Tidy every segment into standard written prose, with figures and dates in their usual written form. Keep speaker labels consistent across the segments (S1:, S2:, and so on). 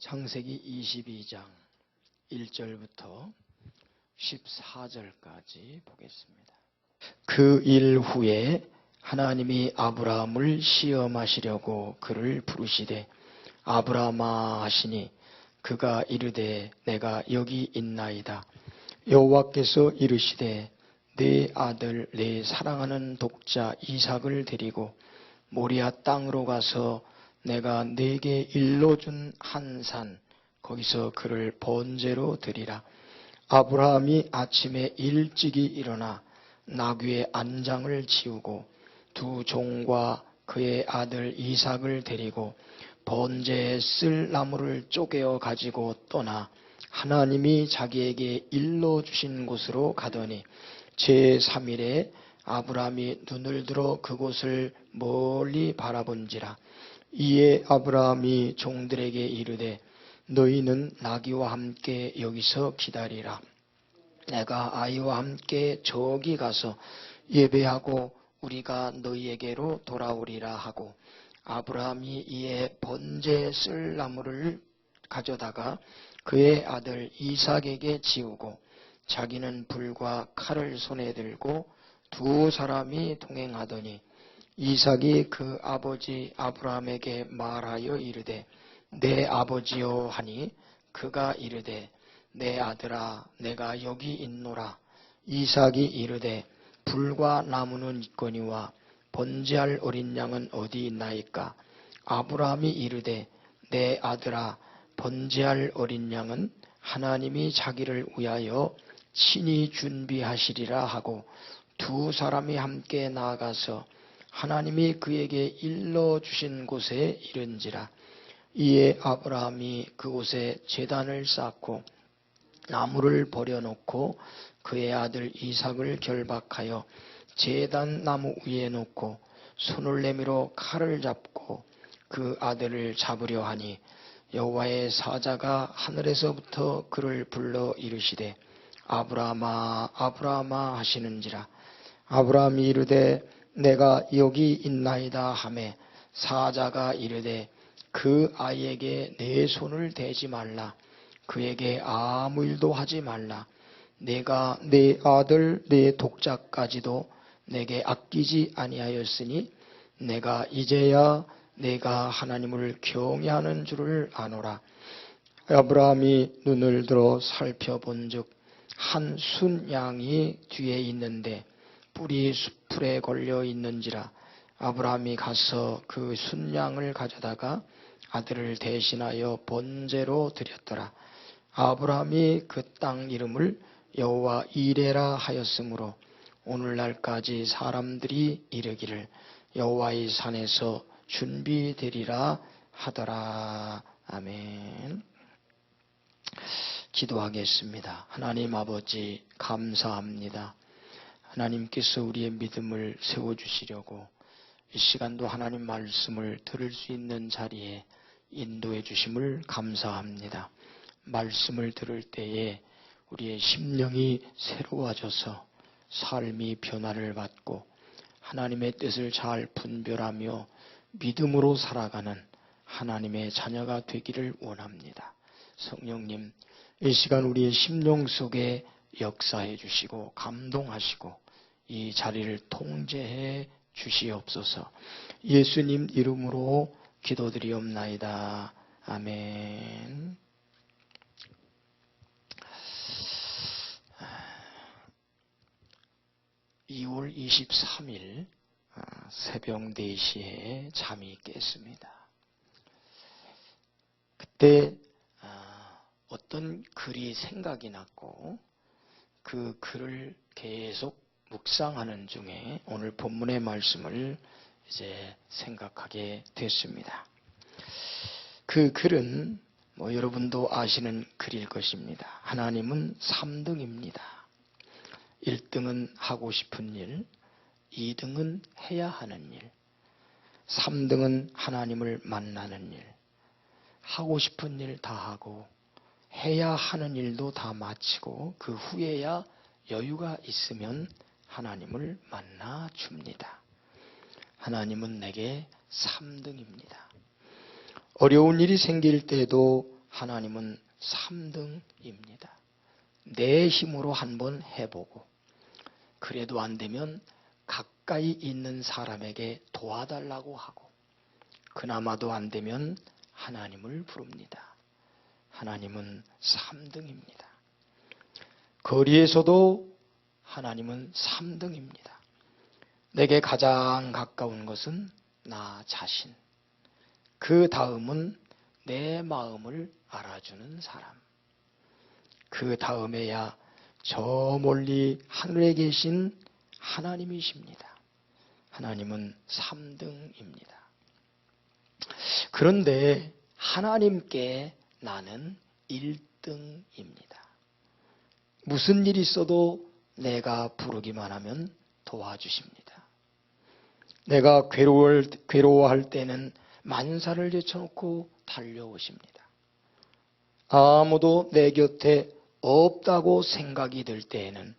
S1: 창세기 22장 1절부터 14절까지 보겠습니다. 그 일 후에 하나님이 아브라함을 시험하시려고 그를 부르시되 아브라함아 하시니 그가 이르되 내가 여기 있나이다. 여호와께서 이르시되 네 아들 내 사랑하는 독자 이삭을 데리고 모리아 땅으로 가서 내가 네게 일러준 한 산 거기서 그를 번제로 드리라. 아브라함이 아침에 일찍이 일어나 나귀의 안장을 치우고 두 종과 그의 아들 이삭을 데리고 번제에 쓸 나무를 쪼개어 가지고 떠나 하나님이 자기에게 일러주신 곳으로 가더니 제3일에 아브라함이 눈을 들어 그곳을 멀리 바라본지라. 이에 아브라함이 종들에게 이르되 너희는 나귀와 함께 여기서 기다리라. 내가 아이와 함께 저기 가서 예배하고 우리가 너희에게로 돌아오리라 하고 아브라함이 이에 번제에 쓸 나무를 가져다가 그의 아들 이삭에게 지우고 자기는 불과 칼을 손에 들고 두 사람이 동행하더니 이삭이 그 아버지 아브라함에게 말하여 이르되 내 아버지여 하니 그가 이르되 내 아들아 내가 여기 있노라. 이삭이 이르되 불과 나무는 있거니와 번제할 어린 양은 어디 있나이까. 아브라함이 이르되 내 아들아 번제할 어린 양은 하나님이 자기를 위하여 친히 준비하시리라 하고 두 사람이 함께 나아가서 하나님이 그에게 일러주신 곳에 이른지라. 이에 아브라함이 그곳에 제단을 쌓고 나무를 버려놓고 그의 아들 이삭을 결박하여 제단 나무 위에 놓고 손을 내밀어 칼을 잡고 그 아들을 잡으려 하니 여호와의 사자가 하늘에서부터 그를 불러 이르시되 아브라함아 아브라함아 하시는지라. 아브라함이 이르되 내가 여기 있나이다 하매 사자가 이르되 그 아이에게 내 손을 대지 말라. 그에게 아무 일도 하지 말라. 내가 내 아들 내 독자까지도 내게 아끼지 아니하였으니 내가 이제야 내가 하나님을 경외하는 줄을 아노라. 아브라함이 눈을 들어 살펴본즉 한 순양이 뒤에 있는데 뿔이 숯불에 걸려 있는지라. 아브라함이 가서 그 순양을 가져다가 아들을 대신하여 번제로 드렸더라. 아브라함이 그 땅 이름을 여호와 이레라 하였으므로 오늘날까지 사람들이 이르기를 여호와의 산에서 준비되리라 하더라. 아멘. 기도하겠습니다. 하나님 아버지 감사합니다. 하나님께서 우리의 믿음을 세워주시려고 이 시간도 하나님 말씀을 들을 수 있는 자리에 인도해 주심을 감사합니다. 말씀을 들을 때에 우리의 심령이 새로워져서 삶이 변화를 받고 하나님의 뜻을 잘 분별하며 믿음으로 살아가는 하나님의 자녀가 되기를 원합니다. 성령님, 이 시간 우리의 심령 속에 역사해 주시고 감동하시고 이 자리를 통제해 주시옵소서. 예수님 이름으로 기도드리옵나이다. 아멘. (2월 23일) 새벽 4시에 잠이 깼습니다. 그때 어떤 글이 생각이 났고 그 글을 계속 묵상하는 중에 오늘 본문의 말씀을 이제 생각하게 됐습니다. 그 글은 여러분도 아시는 글일 것입니다. 하나님은 3등입니다. 1등은 하고 싶은 일, 2등은 해야 하는 일, 3등은 하나님을 만나는 일. 하고 싶은 일 다 하고 해야 하는 일도 다 마치고 그 후에야 여유가 있으면 하나님을 만나 줍니다. 하나님은 내게 3등입니다. 어려운 일이 생길 때도 하나님은 3등입니다. 내 힘으로 한번 해보고 그래도 안 되면 가까이 있는 사람에게 도와달라고 하고 그나마도 안 되면 하나님을 부릅니다. 하나님은 3등입니다. 거리에서도 하나님은 3등입니다. 내게 가장 가까운 것은 나 자신. 그 다음은 내 마음을 알아주는 사람. 그 다음에야 저 멀리 하늘에 계신 하나님이십니다. 하나님은 3등입니다. 그런데 하나님께 나는 1등입니다. 무슨 일이 있어도 내가 부르기만 하면 도와주십니다. 내가 괴로워할 때는 만사를 제쳐놓고 달려오십니다. 아무도 내 곁에 없다고 생각이 들 때에는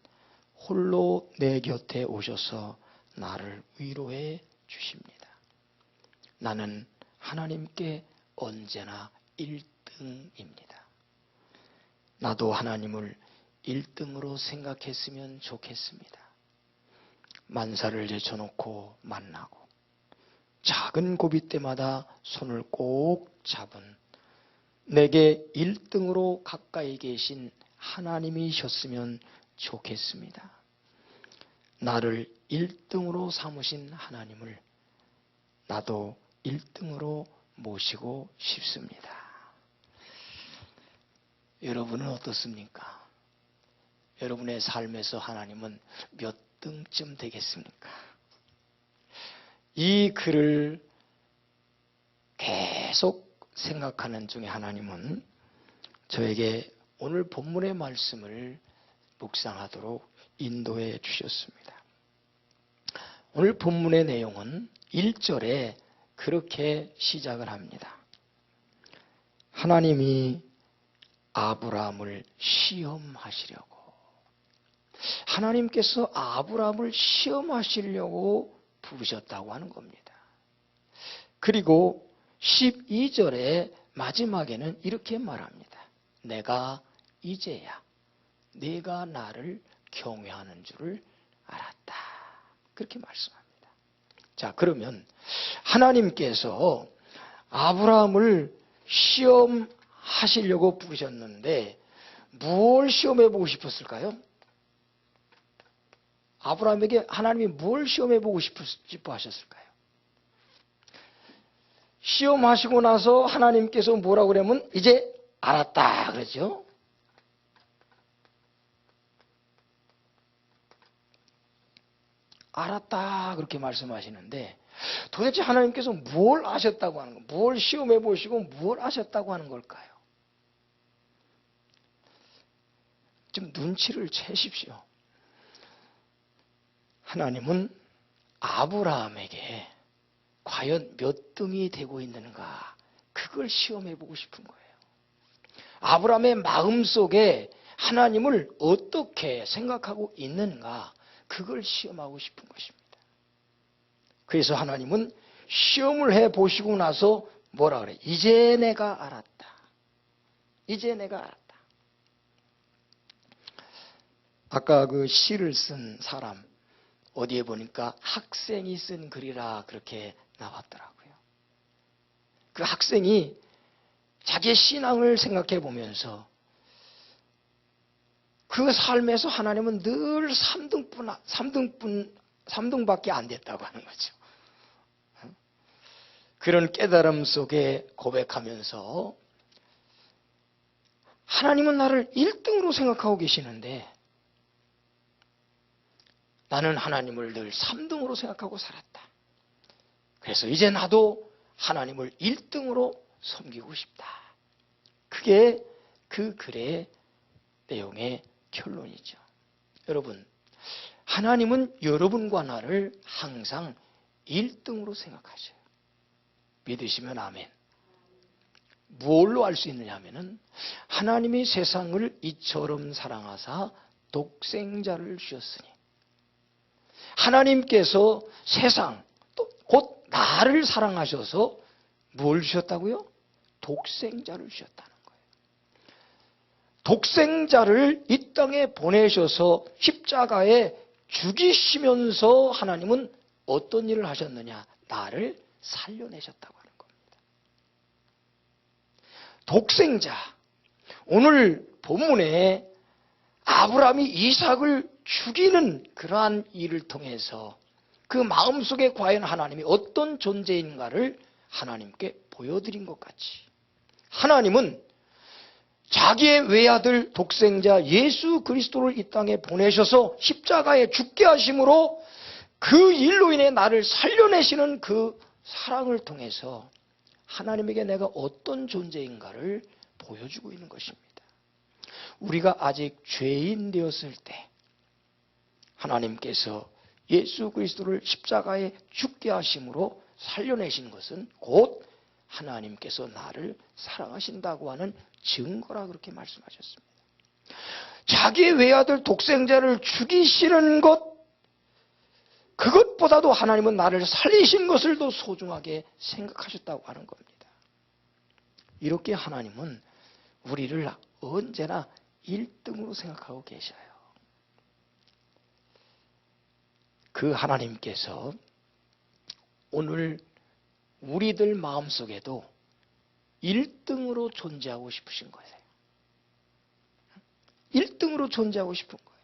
S1: 홀로 내 곁에 오셔서 나를 위로해 주십니다. 나는 하나님께 언제나 1등입니다. 나도 하나님을 1등으로 생각했으면 좋겠습니다. 만사를 제쳐놓고 만나고 작은 고비 때마다 손을 꼭 잡은 내게 1등으로 가까이 계신 하나님이셨으면 좋겠습니다. 나를 1등으로 삼으신 하나님을 나도 1등으로 모시고 싶습니다. 여러분은 어떻습니까? 여러분의 삶에서 하나님은 몇 등쯤 되겠습니까? 이 글을 계속 생각하는 중에 하나님은 저에게 오늘 본문의 말씀을 묵상하도록 인도해 주셨습니다. 오늘 본문의 내용은 1절에 그렇게 시작을 합니다. 하나님이 아브라함을 시험하시려고, 하나님께서 아브라함을 시험하시려고 부르셨다고 하는 겁니다. 그리고 12절의 마지막에는 이렇게 말합니다. 내가 이제야 네가 나를 경외하는 줄을 알았다. 그렇게 말씀합니다. 자, 그러면 하나님께서 아브라함을 시험하시려고 부르셨는데 뭘 시험해 보고 싶었을까요? 아브라함에게 하나님이 뭘 시험해 보고 싶어 하셨을까요? 시험하시고 나서 하나님께서 뭐라고 그러면 이제 알았다 그러죠. 알았다 그렇게 말씀하시는데 도대체 하나님께서 뭘 아셨다고 하는 거, 뭘 시험해 보시고 뭘 아셨다고 하는 걸까요? 좀 눈치를 채십시오. 하나님은 아브라함에게 과연 몇 등이 되고 있는가, 그걸 시험해 보고 싶은 거예요. 아브라함의 마음속에 하나님을 어떻게 생각하고 있는가, 그걸 시험하고 싶은 것입니다. 그래서 하나님은 시험을 해 보시고 나서 뭐라 그래? 이제 내가 알았다. 이제 내가 알았다. 아까 그 시를 쓴 사람 어디에 보니까 학생이 쓴 글이라 그렇게 나왔더라고요. 그 학생이 자기의 신앙을 생각해 보면서 그 삶에서 하나님은 늘 3등밖에 안 됐다고 하는 거죠. 그런 깨달음 속에 고백하면서 하나님은 나를 1등으로 생각하고 계시는데 나는 하나님을 늘 3등으로 생각하고 살았다. 그래서 이제 나도 하나님을 1등으로 섬기고 싶다. 그게 그 글의 내용의 결론이죠. 여러분, 하나님은 여러분과 나를 항상 1등으로 생각하셔요. 믿으시면 아멘. 무엇로 알 수 있느냐 하면은 하나님이 세상을 이처럼 사랑하사 독생자를 주셨으니, 하나님께서 세상 또 곧 나를 사랑하셔서 뭘 주셨다고요? 독생자를 주셨다는 거예요. 독생자를 이 땅에 보내셔서 십자가에 죽이시면서 하나님은 어떤 일을 하셨느냐? 나를 살려내셨다고 하는 겁니다. 독생자, 오늘 본문에 아브라함이 이삭을 죽이는 그러한 일을 통해서 그 마음속에 과연 하나님이 어떤 존재인가를 하나님께 보여드린 것 같이, 하나님은 자기의 외아들 독생자 예수 그리스도를 이 땅에 보내셔서 십자가에 죽게 하심으로 그 일로 인해 나를 살려내시는 그 사랑을 통해서 하나님에게 내가 어떤 존재인가를 보여주고 있는 것입니다. 우리가 아직 죄인 되었을 때 하나님께서 예수 그리스도를 십자가에 죽게 하심으로 살려내신 것은 곧 하나님께서 나를 사랑하신다고 하는 증거라 그렇게 말씀하셨습니다. 자기의 외아들 독생자를 죽이시는 것, 그것보다도 하나님은 나를 살리신 것을 더 소중하게 생각하셨다고 하는 겁니다. 이렇게 하나님은 우리를 언제나 1등으로 생각하고 계셔요. 그 하나님께서 오늘 우리들 마음속에도 1등으로 존재하고 싶으신 거예요. 1등으로 존재하고 싶은 거예요.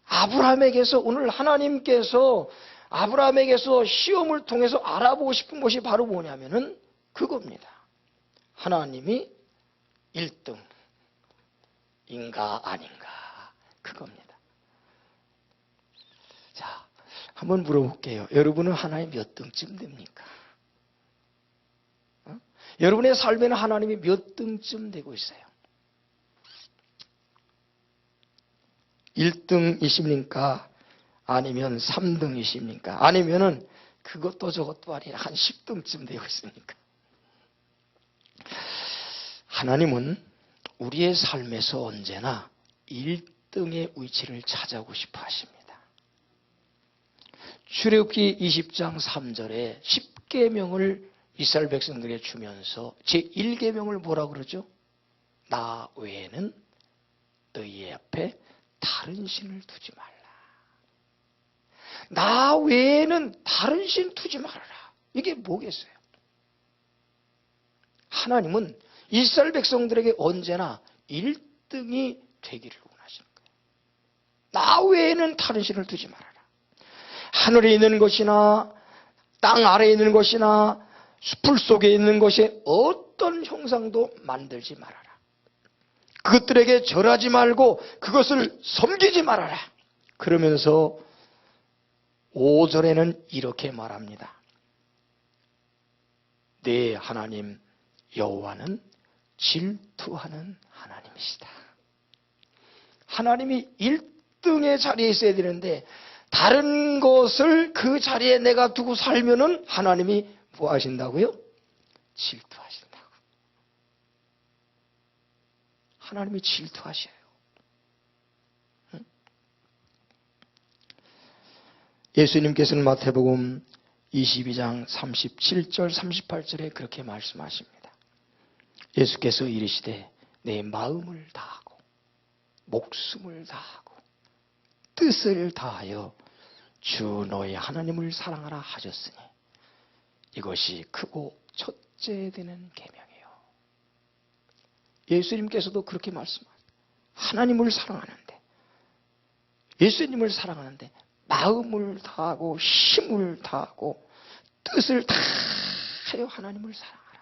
S1: 아브라함에게서 오늘 하나님께서 아브라함에게서 시험을 통해서 알아보고 싶은 것이 바로 뭐냐면은 그겁니다. 하나님이 1등인가 아닌가, 그겁니다. 자, 한번 물어볼게요. 여러분은 하나님 몇 등쯤 됩니까? 여러분의 삶에는 하나님이 몇 등쯤 되고 있어요? 1등이십니까? 아니면 3등이십니까? 아니면은 그것도 저것도 아니라 한 10등쯤 되고 있습니까? 하나님은 우리의 삶에서 언제나 1등의 위치를 찾아오고 싶어 하십니다. 출애굽기 20장 3절에 10계명을 이스라엘 백성들에게 주면서 제1계명을 뭐라고 그러죠? 나 외에는 너희 앞에 다른 신을 두지 말라. 나 외에는 다른 신 두지 말아라. 이게 뭐겠어요? 하나님은 이스라엘 백성들에게 언제나 1등이 되기를 원하시는 거예요. 나 외에는 다른 신을 두지 말아라. 하늘에 있는 것이나 땅 아래에 있는 것이나 숲을 속에 있는 것에 어떤 형상도 만들지 말아라. 그것들에게 절하지 말고 그것을 섬기지 말아라. 그러면서 5절에는 이렇게 말합니다. 내 하나님 여호와는 질투하는 하나님이시다. 하나님이 1등의 자리에 있어야 되는데 다른 것을 그 자리에 내가 두고 살면은 하나님이 뭐 하신다고요? 질투하신다고. 하나님이 질투하셔요. 예수님께서는 마태복음 22장 37절 38절에 그렇게 말씀하십니다. 예수께서 이르시되 내 마음을 다하고 목숨을 다하고 뜻을 다하여 주 너의 하나님을 사랑하라 하셨으니 이것이 크고 첫째 되는 계명이요. 예수님께서도 그렇게 말씀하세요. 하나님을 사랑하는데, 예수님을 사랑하는데 마음을 다하고 힘을 다하고 뜻을 다하여 하나님을 사랑하라.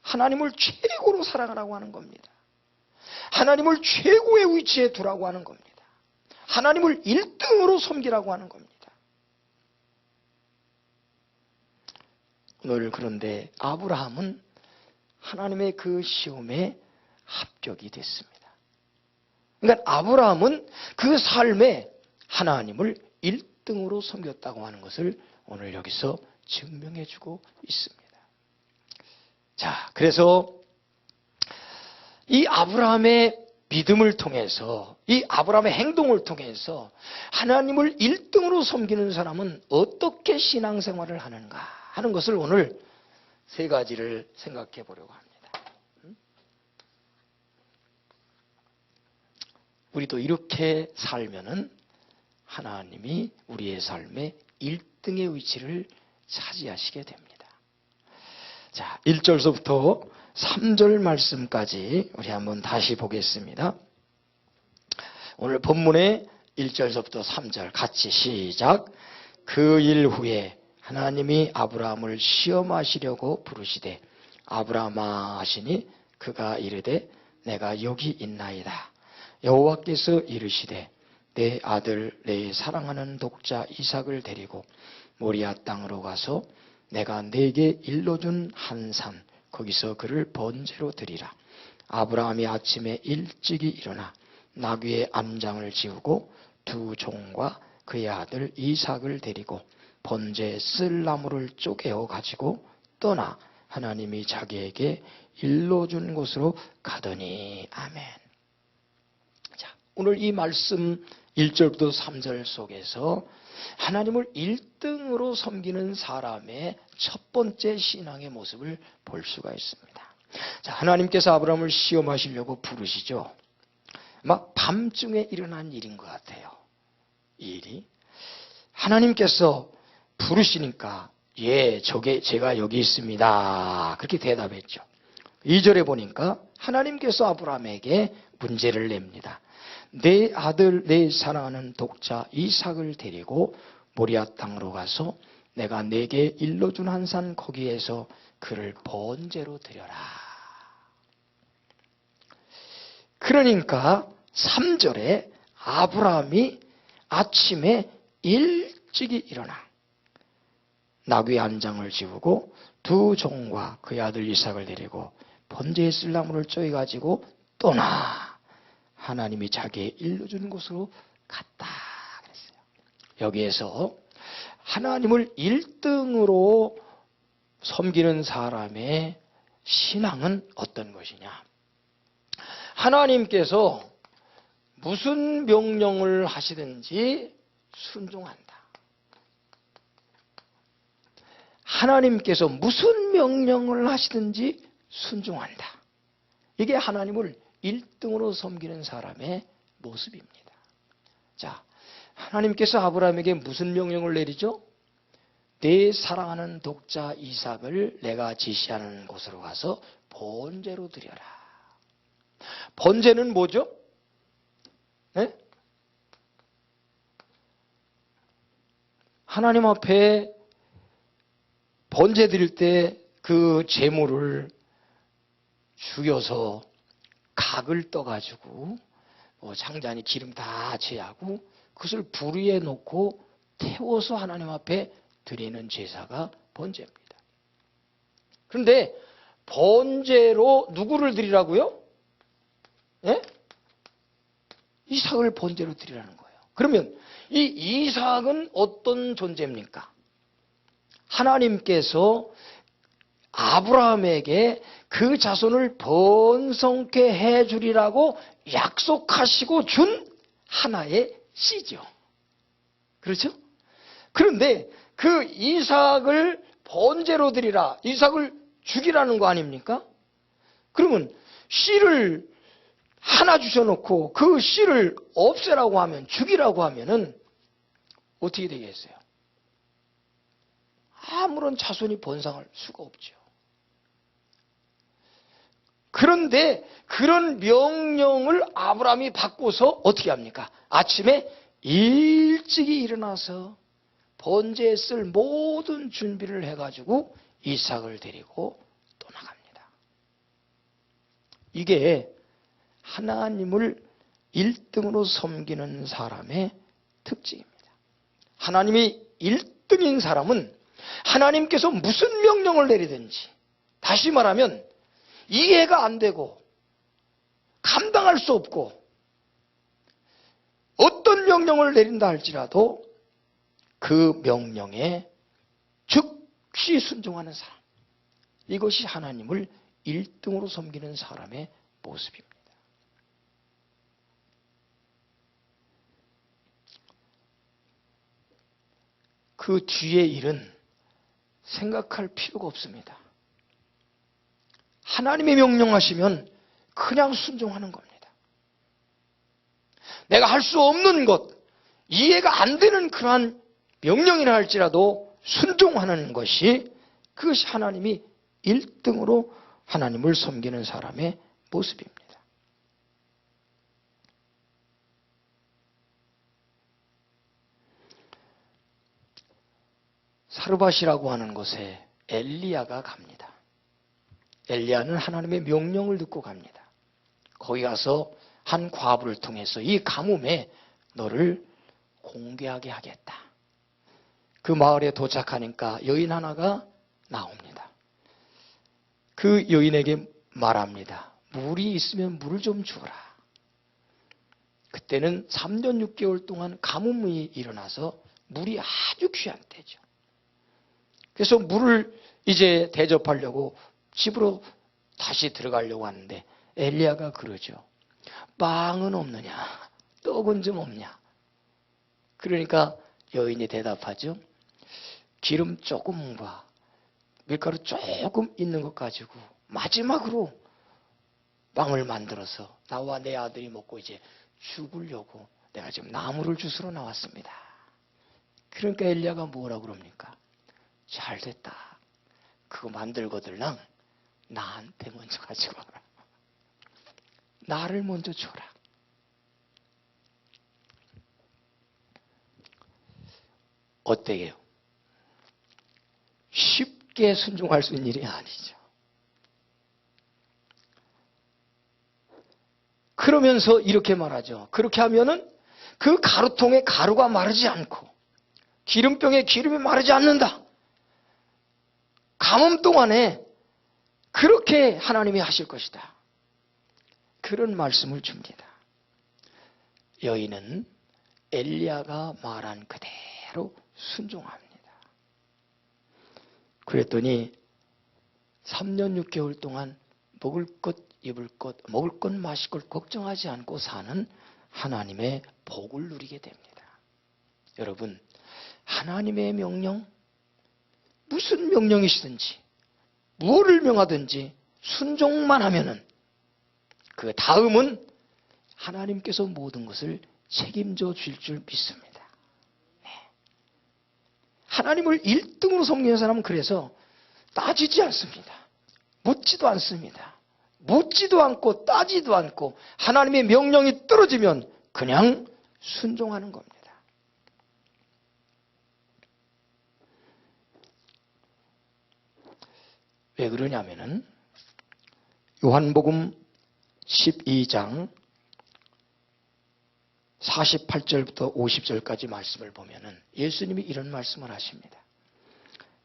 S1: 하나님을 최고로 사랑하라고 하는 겁니다. 하나님을 최고의 위치에 두라고 하는 겁니다. 하나님을 1등으로 섬기라고 하는 겁니다. 오늘 그런데 아브라함은 하나님의 그 시험에 합격이 됐습니다. 그러니까 아브라함은 그 삶에 하나님을 1등으로 섬겼다고 하는 것을 오늘 여기서 증명해 주고 있습니다. 자, 그래서 이 아브라함의 믿음을 통해서, 이 아브라함의 행동을 통해서 하나님을 1등으로 섬기는 사람은 어떻게 신앙생활을 하는가 하는 것을 오늘 세 가지를 생각해 보려고 합니다. 우리도 이렇게 살면은 하나님이 우리의 삶에 1등의 위치를 차지하시게 됩니다. 자, 1절서부터 3절 말씀까지 우리 한번 다시 보겠습니다. 오늘 본문의 1절서부터 3절 같이 시작. 그 일 후에 하나님이 아브라함을 시험하시려고 부르시되 아브라함아 하시니 그가 이르되 내가 여기 있나이다. 여호와께서 이르시되 내 아들 내 사랑하는 독자 이삭을 데리고 모리아 땅으로 가서 내가 네게 일러준 한 산 거기서 그를 번제로 드리라. 아브라함이 아침에 일찍이 일어나 나귀의 암장을 지우고 두 종과 그의 아들 이삭을 데리고 번제 쓸 나무를 쪼개어 가지고 떠나 하나님이 자기에게 일러준 곳으로 가더니. 아멘. 자, 오늘 이 말씀 1절부터 3절 속에서 하나님을 1등으로 섬기는 사람의 첫 번째 신앙의 모습을 볼 수가 있습니다. 자, 하나님께서 아브라함을 시험하시려고 부르시죠. 막 밤중에 일어난 일인 것 같아요. 이 일이. 하나님께서 부르시니까 예, 제가 여기 있습니다. 그렇게 대답했죠. 2절에 보니까 하나님께서 아브라함에게 문제를 냅니다. 내 아들 내 사랑하는 독자 이삭을 데리고 모리아 땅으로 가서 내가 네게 일러준 한 산 거기에서 그를 번제로 드려라. 그러니까 3절에 아브라함이 아침에 일찍이 일어나 나귀 안장을 지우고 두 종과 그의 아들 이삭을 데리고 번제에 쓸 나무를 쪼개가지고 떠나 하나님이 자기의 일러준 곳으로 갔다 그랬어요. 여기에서 하나님을 1등으로 섬기는 사람의 신앙은 어떤 것이냐? 하나님께서 무슨 명령을 하시든지 순종한다. 하나님께서 무슨 명령을 하시든지 순종한다. 이게 하나님을 1등으로 섬기는 사람의 모습입니다. 자, 하나님께서 아브라함에게 무슨 명령을 내리죠? 내 사랑하는 독자 이삭을 내가 지시하는 곳으로 가서 번제로 드려라. 번제는 뭐죠? 네? 하나님 앞에 번제 드릴 때 그 제물을 죽여서 각을 떠가지고 장단이 기름 다 제하고 그것을 불 위에 놓고 태워서 하나님 앞에 드리는 제사가 번제입니다. 그런데 번제로 누구를 드리라고요? 예? 이삭을 번제로 드리라는 거예요. 그러면 이 이삭은 어떤 존재입니까? 하나님께서 아브라함에게 그 자손을 번성케 해주리라고 약속하시고 준 하나의 씨죠. 그렇죠? 그런데 그 이삭을 번제로 드리라, 이삭을 죽이라는 거 아닙니까? 그러면 씨를 하나 주셔놓고 그 씨를 없애라고 하면, 죽이라고 하면은 어떻게 되겠어요? 아무런 자손이 번성할 수가 없죠. 그런데 그런 명령을 아브라함이 받고서 어떻게 합니까? 아침에 일찍이 일어나서 번제에 쓸 모든 준비를 해가지고 이삭을 데리고 떠나갑니다. 이게 하나님을 1등으로 섬기는 사람의 특징입니다. 하나님이 1등인 사람은 하나님께서 무슨 명령을 내리든지, 다시 말하면 이해가 안 되고 감당할 수 없고 어떤 명령을 내린다 할지라도 그 명령에 즉시 순종하는 사람, 이것이 하나님을 1등으로 섬기는 사람의 모습입니다. 그 뒤의 일은 생각할 필요가 없습니다. 하나님이 명령하시면 그냥 순종하는 겁니다. 내가 할 수 없는 것, 이해가 안 되는 그러한 명령이라 할지라도 순종하는 것이, 그것이 하나님이 1등으로 하나님을 섬기는 사람의 모습입니다. 사르밧이라고 하는 곳에 엘리야가 갑니다. 엘리야는 하나님의 명령을 듣고 갑니다. 거기 가서 한 과부를 통해서 이 가뭄에 너를 공개하게 하겠다. 그 마을에 도착하니까 여인 하나가 나옵니다. 그 여인에게 말합니다. 물이 있으면 물을 좀 주어라. 그때는 3년 6개월 동안 가뭄이 일어나서 물이 아주 귀한 때죠. 그래서 물을 이제 대접하려고 집으로 다시 들어가려고 하는데 엘리야가 그러죠. 빵은 없느냐? 떡은 좀 없냐? 그러니까 여인이 대답하죠. 기름 조금과 밀가루 조금 있는 것 가지고 마지막으로 빵을 만들어서 나와 내 아들이 먹고 이제 죽으려고 내가 지금 나무를 주스러 나왔습니다. 그러니까 엘리야가 뭐라고 그럽니까? 잘 됐다. 그거 만들거들랑 나한테 먼저 가지고 와라. 나를 먼저 줘라. 어때요? 쉽게 순종할 수 있는 일이 아니죠. 그러면서 이렇게 말하죠. 그렇게 하면은 그 가루통에 가루가 마르지 않고 기름병에 기름이 마르지 않는다. 가뭄 동안에 그렇게 하나님이 하실 것이다. 그런 말씀을 줍니다. 여인은 엘리야가 말한 그대로 순종합니다. 그랬더니 3년 6개월 동안 먹을 것, 입을 것, 먹을 것, 마실 것 걱정하지 않고 사는 하나님의 복을 누리게 됩니다. 여러분, 하나님의 명령, 무슨 명령이시든지 무엇을 명하든지 순종만 하면은 그 다음은 하나님께서 모든 것을 책임져 줄 줄 믿습니다. 네. 하나님을 1등으로 섬기는 사람은 그래서 따지지 않습니다. 묻지도 않습니다. 묻지도 않고 따지도 않고 하나님의 명령이 떨어지면 그냥 순종하는 겁니다. 왜 그러냐면은 요한복음 12장 48절부터 50절까지 말씀을 보면은 예수님이 이런 말씀을 하십니다.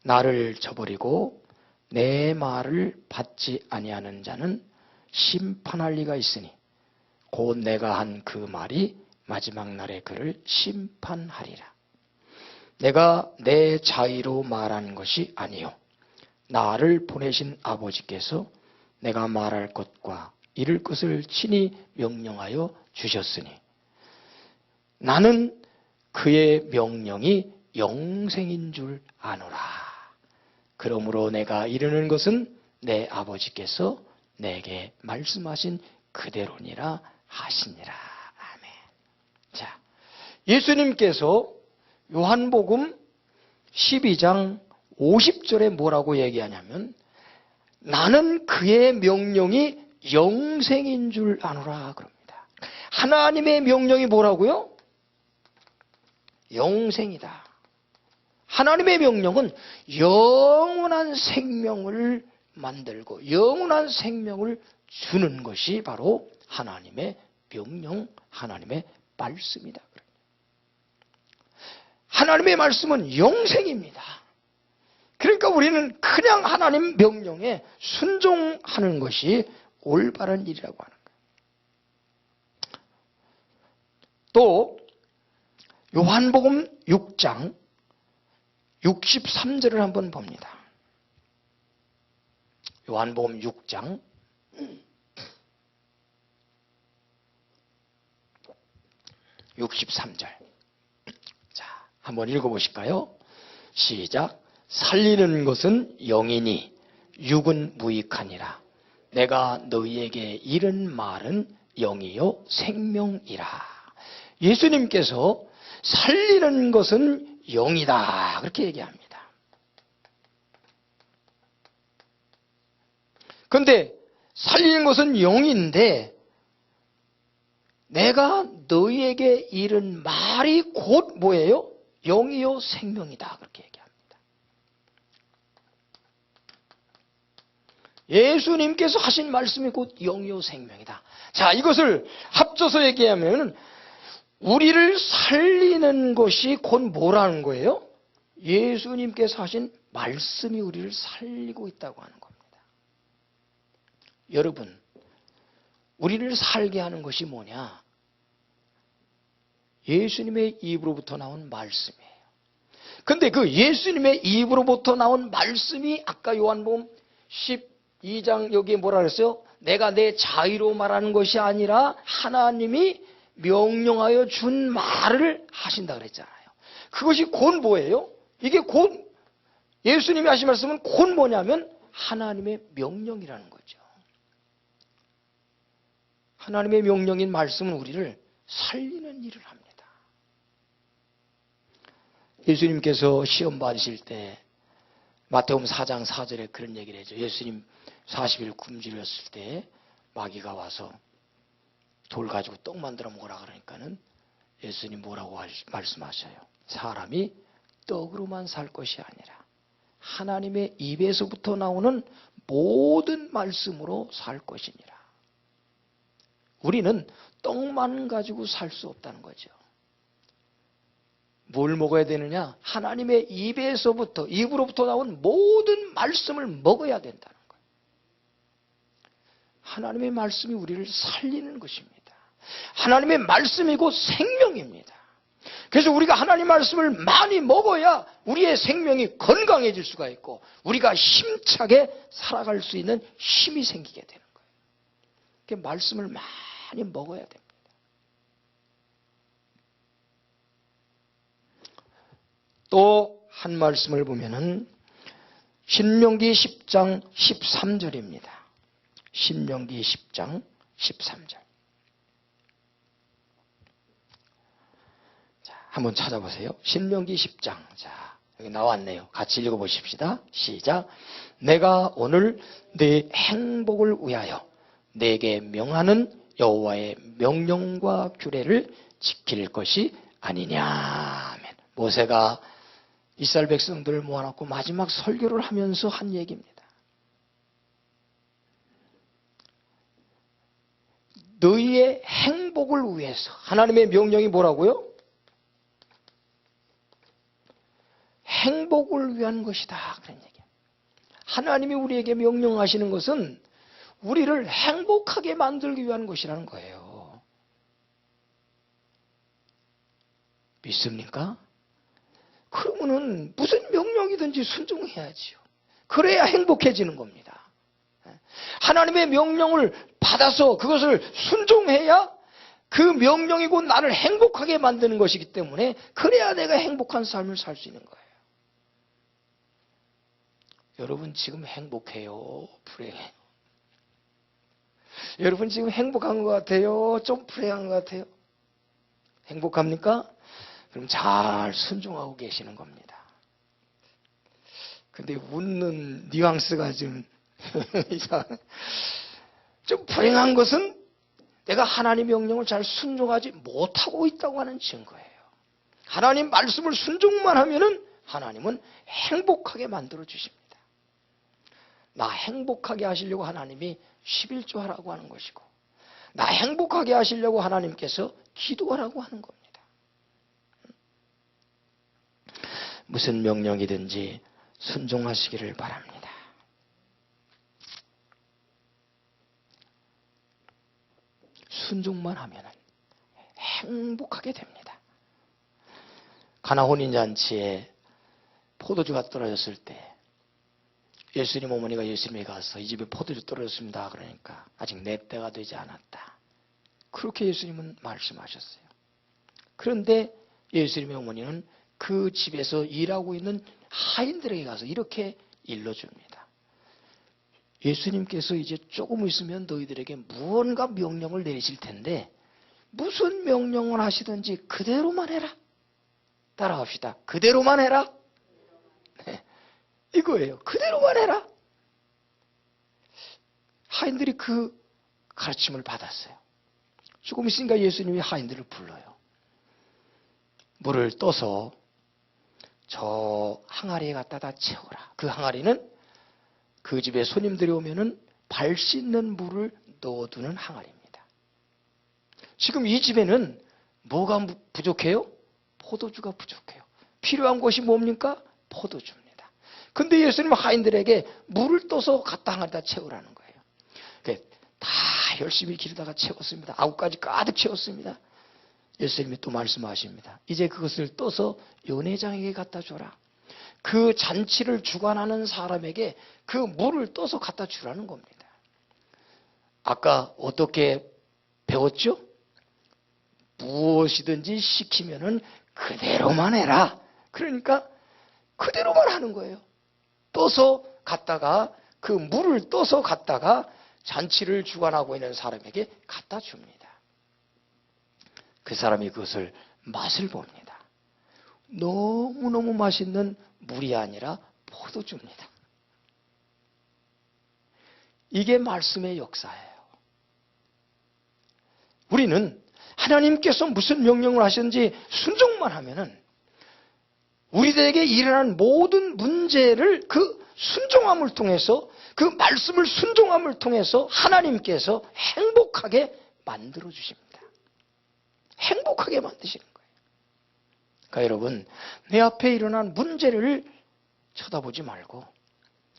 S1: 나를 저버리고 내 말을 받지 아니하는 자는 심판할 리가 있으니 곧 내가 한 그 말이 마지막 날에 그를 심판하리라. 내가 내 자의로 말한 것이 아니요 나를 보내신 아버지께서 내가 말할 것과 이룰 것을 친히 명령하여 주셨으니 나는 그의 명령이 영생인 줄 아노라. 그러므로 내가 이르는 것은 내 아버지께서 내게 말씀하신 그대로니라 하시니라. 아멘. 자, 예수님께서 요한복음 12장 50절에 뭐라고 얘기하냐면 나는 그의 명령이 영생인 줄 아노라 그럽니다. 하나님의 명령이 뭐라고요? 영생이다. 하나님의 명령은 영원한 생명을 만들고 영원한 생명을 주는 것이 바로 하나님의 명령, 하나님의 말씀이다. 하나님의 말씀은 영생입니다. 그러니까 우리는 그냥 하나님 명령에 순종하는 것이 올바른 일이라고 하는 거예요. 또 요한복음 6장 63절을 한번 봅니다. 요한복음 6장 63절. 자, 한번 읽어보실까요? 시작. 살리는 것은 영이니 육은 무익하니라. 내가 너희에게 이른 말은 영이요 생명이라. 예수님께서 살리는 것은 영이다 그렇게 얘기합니다. 그런데 살리는 것은 영인데 내가 너희에게 이른 말이 곧 뭐예요? 영이요 생명이다 그렇게 얘기합니다. 예수님께서 하신 말씀이 곧 영이요 생명이다. 자, 이것을 합쳐서 얘기하면 우리를 살리는 것이 곧 뭐라는 거예요? 예수님께서 하신 말씀이 우리를 살리고 있다고 하는 겁니다. 여러분, 우리를 살게 하는 것이 뭐냐? 예수님의 입으로부터 나온 말씀이에요. 근데 그 예수님의 입으로부터 나온 말씀이 아까 요한복음 12장 여기에 뭐라 그랬어요? 내가 내 자의로 말하는 것이 아니라 하나님이 명령하여 준 말을 하신다 그랬잖아요. 그것이 곧 뭐예요? 이게 곧 예수님이 하신 말씀은 곧 뭐냐면 하나님의 명령이라는 거죠. 하나님의 명령인 말씀은 우리를 살리는 일을 합니다. 예수님께서 시험 받으실 때 마태복음 4장 4절에 그런 얘기를 해죠. 예수님 40일 굶주렸을 때 마귀가 와서 돌 가지고 떡 만들어 먹으라 그러니까는 예수님 뭐라고 말씀하셔요? 사람이 떡으로만 살 것이 아니라 하나님의 입에서부터 나오는 모든 말씀으로 살 것이니라. 우리는 떡만 가지고 살 수 없다는 거죠. 뭘 먹어야 되느냐? 하나님의 입으로부터 나온 모든 말씀을 먹어야 된다는 거예요. 하나님의 말씀이 우리를 살리는 것입니다. 하나님의 말씀이 곧 생명입니다. 그래서 우리가 하나님 말씀을 많이 먹어야 우리의 생명이 건강해질 수가 있고 우리가 힘차게 살아갈 수 있는 힘이 생기게 되는 거예요. 그러니까 말씀을 많이 먹어야 됩니다. 또 한 말씀을 보면은 신명기 10장 13절입니다. 신명기 10장 13절. 자, 한번 찾아보세요. 신명기 10장. 자, 여기 나왔네요. 같이 읽어보십시다. 시작. 내가 오늘 네 행복을 위하여 내게 명하는 여호와의 명령과 규례를 지킬 것이 아니냐. 아멘. 모세가 이스라엘 백성들을 모아놓고 마지막 설교를 하면서 한 얘기입니다. 너희의 행복을 위해서 하나님의 명령이 뭐라고요? 행복을 위한 것이다. 그런 얘기예요. 하나님이 우리에게 명령하시는 것은 우리를 행복하게 만들기 위한 것이라는 거예요. 믿습니까? 그러면은 무슨 명령이든지 순종해야지요. 그래야 행복해지는 겁니다. 하나님의 명령을 받아서 그것을 순종해야 그 명령이 곧 나를 행복하게 만드는 것이기 때문에 그래야 내가 행복한 삶을 살 수 있는 거예요. 여러분 지금 행복해요? 불행해요? 여러분 지금 행복한 것 같아요? 좀 불행한 것 같아요? 행복합니까? 그럼 잘 순종하고 계시는 겁니다. 근데 웃는 뉘앙스가 좀 이상해. 좀 불행한 것은 내가 하나님 명령을 잘 순종하지 못하고 있다고 하는 증거예요. 하나님 말씀을 순종만 하면은 하나님은 행복하게 만들어 주십니다. 나 행복하게 하시려고 하나님이 11조 하라고 하는 것이고 나 행복하게 하시려고 하나님께서 기도하라고 하는 겁니다. 무슨 명령이든지 순종하시기를 바랍니다. 순종만 하면 행복하게 됩니다. 가나 혼인잔치에 포도주가 떨어졌을 때 예수님 어머니가 예수님에 가서 이 집에 포도주 떨어졌습니다. 그러니까 아직 내 때가 되지 않았다. 그렇게 예수님은 말씀하셨어요. 그런데 예수님의 어머니는 그 집에서 일하고 있는 하인들에게 가서 이렇게 일러줍니다. 예수님께서 이제 조금 있으면 너희들에게 무언가 명령을 내리실 텐데 무슨 명령을 하시든지 그대로만 해라. 따라합시다. 그대로만 해라. 네. 이거예요. 그대로만 해라. 하인들이 그 가르침을 받았어요. 조금 있으니까 예수님이 하인들을 불러요. 물을 떠서 저 항아리에 갖다가 채워라. 그 항아리는 그 집에 손님들이 오면은 발 씻는 물을 넣어두는 항아리입니다. 지금 이 집에는 뭐가 부족해요? 포도주가 부족해요. 필요한 것이 뭡니까? 포도주입니다. 근데 예수님은 하인들에게 물을 떠서 갖다 항아리에다 채우라는 거예요. 다 열심히 기르다가 채웠습니다. 9가지 가득 채웠습니다. 예수님이 또 말씀하십니다. 이제 그것을 떠서 연회장에게 갖다 줘라. 그 잔치를 주관하는 사람에게 그 물을 떠서 갖다 주라는 겁니다. 아까 어떻게 배웠죠? 무엇이든지 시키면은 그대로만 해라. 그러니까 그대로만 하는 거예요. 떠서 갖다가 그 물을 떠서 갖다가 잔치를 주관하고 있는 사람에게 갖다 줍니다. 그 사람이 그것을 맛을 봅니다. 너무너무 맛있는 물이 아니라 포도주입니다. 이게 말씀의 역사예요. 우리는 하나님께서 무슨 명령을 하셨는지 순종만 하면은 우리들에게 일어난 모든 문제를 그 순종함을 통해서, 그 말씀을 순종함을 통해서 하나님께서 행복하게 만들어 주십니다. 행복하게 만드시는 거예요. 그러니까 여러분, 내 앞에 일어난 문제를 쳐다보지 말고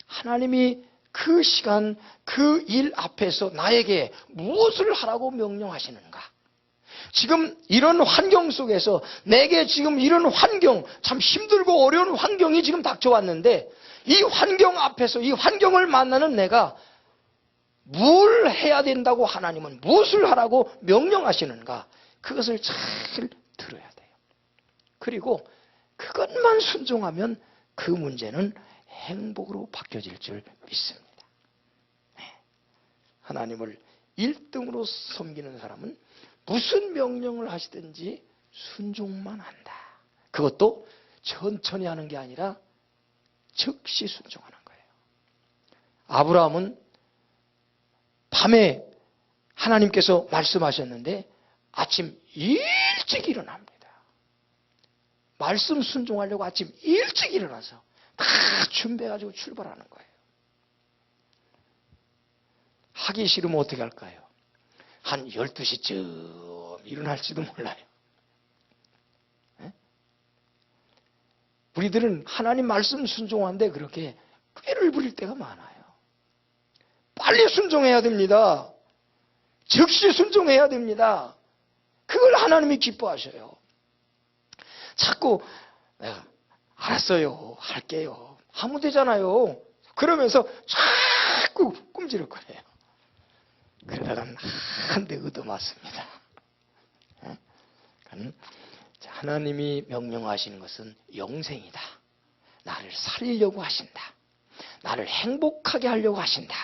S1: 하나님이 그 시간, 그 일 앞에서 나에게 무엇을 하라고 명령하시는가? 지금 이런 환경 속에서 내게 지금 이런 환경, 참 힘들고 어려운 환경이 지금 닥쳐왔는데 이 환경 앞에서 이 환경을 만나는 내가 뭘 해야 된다고 하나님은 무엇을 하라고 명령하시는가? 그것을 잘 들어야 돼요. 그리고 그것만 순종하면 그 문제는 행복으로 바뀌어질 줄 믿습니다. 하나님을 1등으로 섬기는 사람은 무슨 명령을 하시든지 순종만 한다. 그것도 천천히 하는 게 아니라 즉시 순종하는 거예요. 아브라함은 밤에 하나님께서 말씀하셨는데 아침 일찍 일어납니다. 말씀 순종하려고 아침 일찍 일어나서 다 준비해가지고 출발하는 거예요. 하기 싫으면 어떻게 할까요? 한 12시쯤 일어날지도 몰라요. 네? 우리들은 하나님 말씀 순종하는데 그렇게 꾀를 부릴 때가 많아요. 빨리 순종해야 됩니다. 즉시 순종해야 됩니다. 그걸 하나님이 기뻐하셔요. 자꾸 내가 알았어요, 할게요 하면 되잖아요. 그러면서 자꾸 꿈지를 거예요. 그러다가 한 대 얻어맞습니다. 하나님이 명령하시는 것은 영생이다. 나를 살리려고 하신다. 나를 행복하게 하려고 하신다.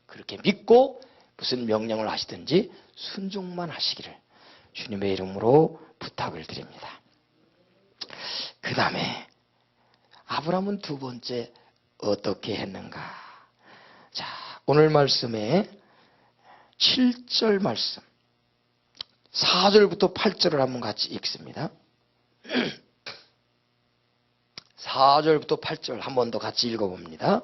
S1: 그렇게 믿고 무슨 명령을 하시든지 순종만 하시기를 주님의 이름으로 부탁을 드립니다. 그 다음에 아브라함은 두 번째 어떻게 했는가? 자, 오늘 말씀에 7절 말씀 4절부터 8절을 한번 같이 읽습니다. 4절부터 8절 한 번 더 같이 읽어봅니다.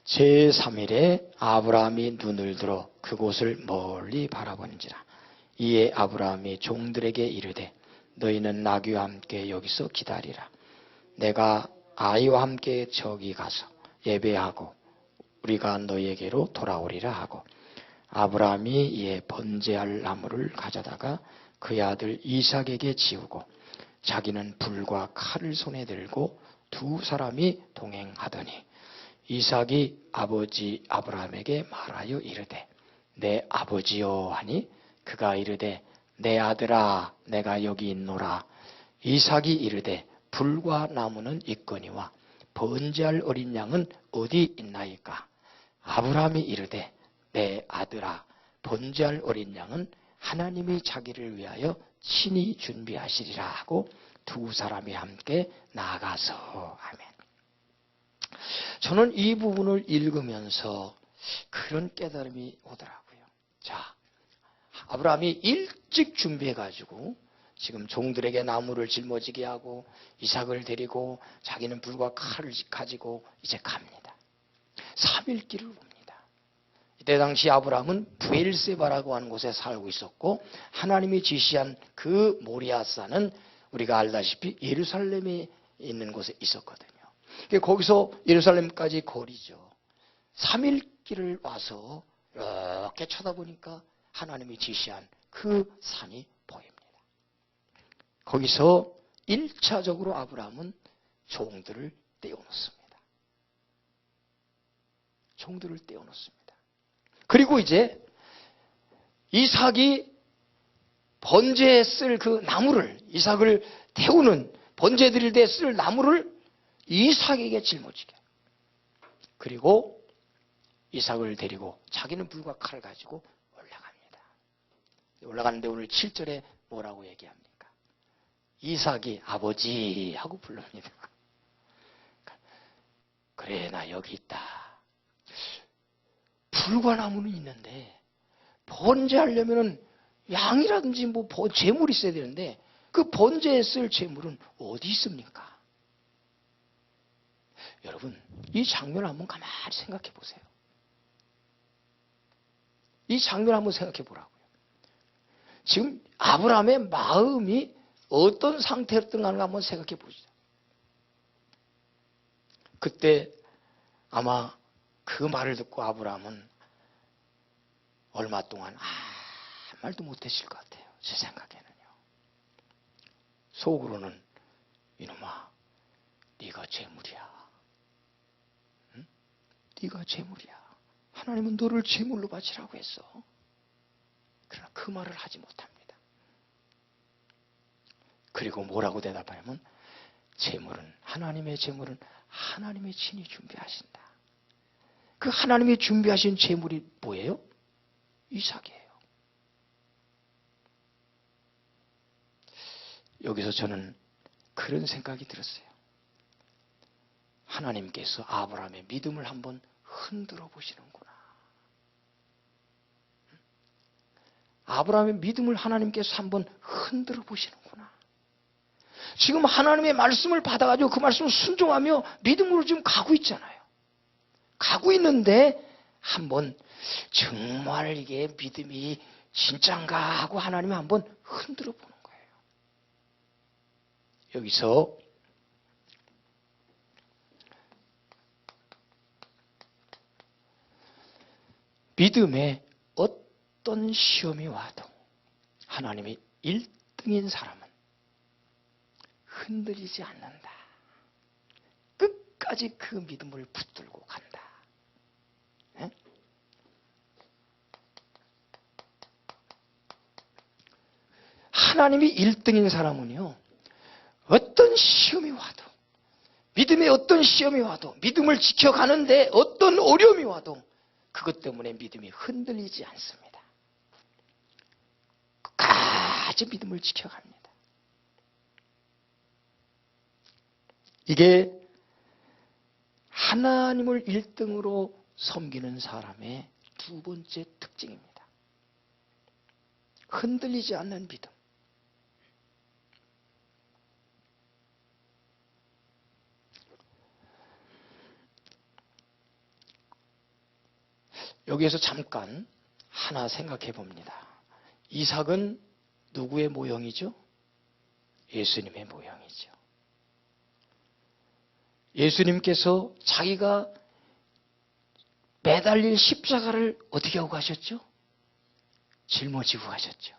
S1: 제3일에 아브라함이 눈을 들어 그곳을 멀리 바라보는지라. 이에 아브라함이 종들에게 이르되 너희는 나귀와 함께 여기서 기다리라. 내가 아이와 함께 저기 가서 예배하고 우리가 너희에게로 돌아오리라 하고 아브라함이 이에 번제할 나무를 가져다가 그의 아들 이삭에게 지우고 자기는 불과 칼을 손에 들고 두 사람이 동행하더니 이삭이 아버지 아브라함에게 말하여 이르되 내 아버지여 하니 그가 이르되 내 아들아 내가 여기 있노라. 이삭이 이르되 불과 나무는 있거니와 번제할 어린 양은 어디 있나이까? 아브라함이 이르되 내 아들아 번제할 어린 양은 하나님이 자기를 위하여 친히 준비하시리라 하고 두 사람이 함께 나가서. 아멘. 저는 이 부분을 읽으면서 그런 깨달음이 오더라고요. 자, 아브라함이 일찍 준비해가지고 지금 종들에게 나무를 짊어지게 하고 이삭을 데리고 자기는 불과 칼을 가지고 이제 갑니다. 3일 길을 옵니다. 이때 당시 아브라함은 부엘세바라고 하는 곳에 살고 있었고 하나님이 지시한 그 모리아산은 우리가 알다시피 예루살렘에 있는 곳에 있었거든요. 거기서 예루살렘까지 거리죠. 3일 길을 와서 이렇게 쳐다보니까 하나님이 지시한 그 산이 보입니다. 거기서 1차적으로 아브라함은 종들을 떼어놓습니다. 종들을 떼어놓습니다. 그리고 이제 이삭이 번제에 쓸 그 나무를, 이삭을 태우는 번제 드릴 때 쓸 나무를 이삭에게 짊어지게. 그리고 이삭을 데리고 자기는 불과 칼을 가지고 올라갑니다. 올라가는데 오늘 7절에 뭐라고 얘기합니까? 이삭이 아버지 하고 부릅니다. 그래, 나 여기 있다. 불과나무는 있는데 번제하려면은 양이라든지 뭐 제물이 있어야 되는데 그 번제에 쓸 제물은 어디 있습니까? 여러분, 이 장면을 한번 가만히 생각해 보세요. 이 장면을 한번 생각해 보라고요. 지금 아브라함의 마음이 어떤 상태였던가 한번 생각해 보시죠. 그때 아마 그 말을 듣고 아브라함은 얼마 동안 아무 말도 못했을 것 같아요. 제 생각에는요. 속으로는 이놈아, 네가 재물이야. 응? 네가 재물이야. 하나님은 너를 재물로 바치라고 했어. 그러나 그 말을 하지 못합니다. 그리고 뭐라고 대답하냐면 재물은, 하나님의 재물은 하나님이 친히 준비하신다. 그 하나님이 준비하신 재물이 뭐예요? 이삭이에요. 여기서 저는 그런 생각이 들었어요. 하나님께서 아브라함의 믿음을 한번 흔들어 보시는구나. 아브라함의 믿음을 하나님께서 한번 흔들어 보시는구나. 지금 하나님의 말씀을 받아가지고 그 말씀을 순종하며 믿음으로 지금 가고 있잖아요. 가고 있는데 한번 정말 이게 믿음이 진짠가 하고 하나님이 한번 흔들어 보는 거예요. 여기서 믿음에 어떤 시험이 와도 하나님이 1등인 사람은 흔들리지 않는다. 끝까지 그 믿음을 붙들고 간다. 네? 하나님이 1등인 사람은요, 어떤 시험이 와도, 믿음에 어떤 시험이 와도, 믿음을 지켜가는데 어떤 어려움이 와도 그것 때문에 믿음이 흔들리지 않습니다. 끝까지 믿음을 지켜갑니다. 이게 하나님을 1등으로 섬기는 사람의 두 번째 특징입니다. 흔들리지 않는 믿음. 여기에서 잠깐 하나 생각해 봅니다. 이삭은 누구의 모형이죠? 예수님의 모형이죠. 예수님께서 자기가 매달릴 십자가를 어떻게 하고 가셨죠? 짊어지고 가셨죠.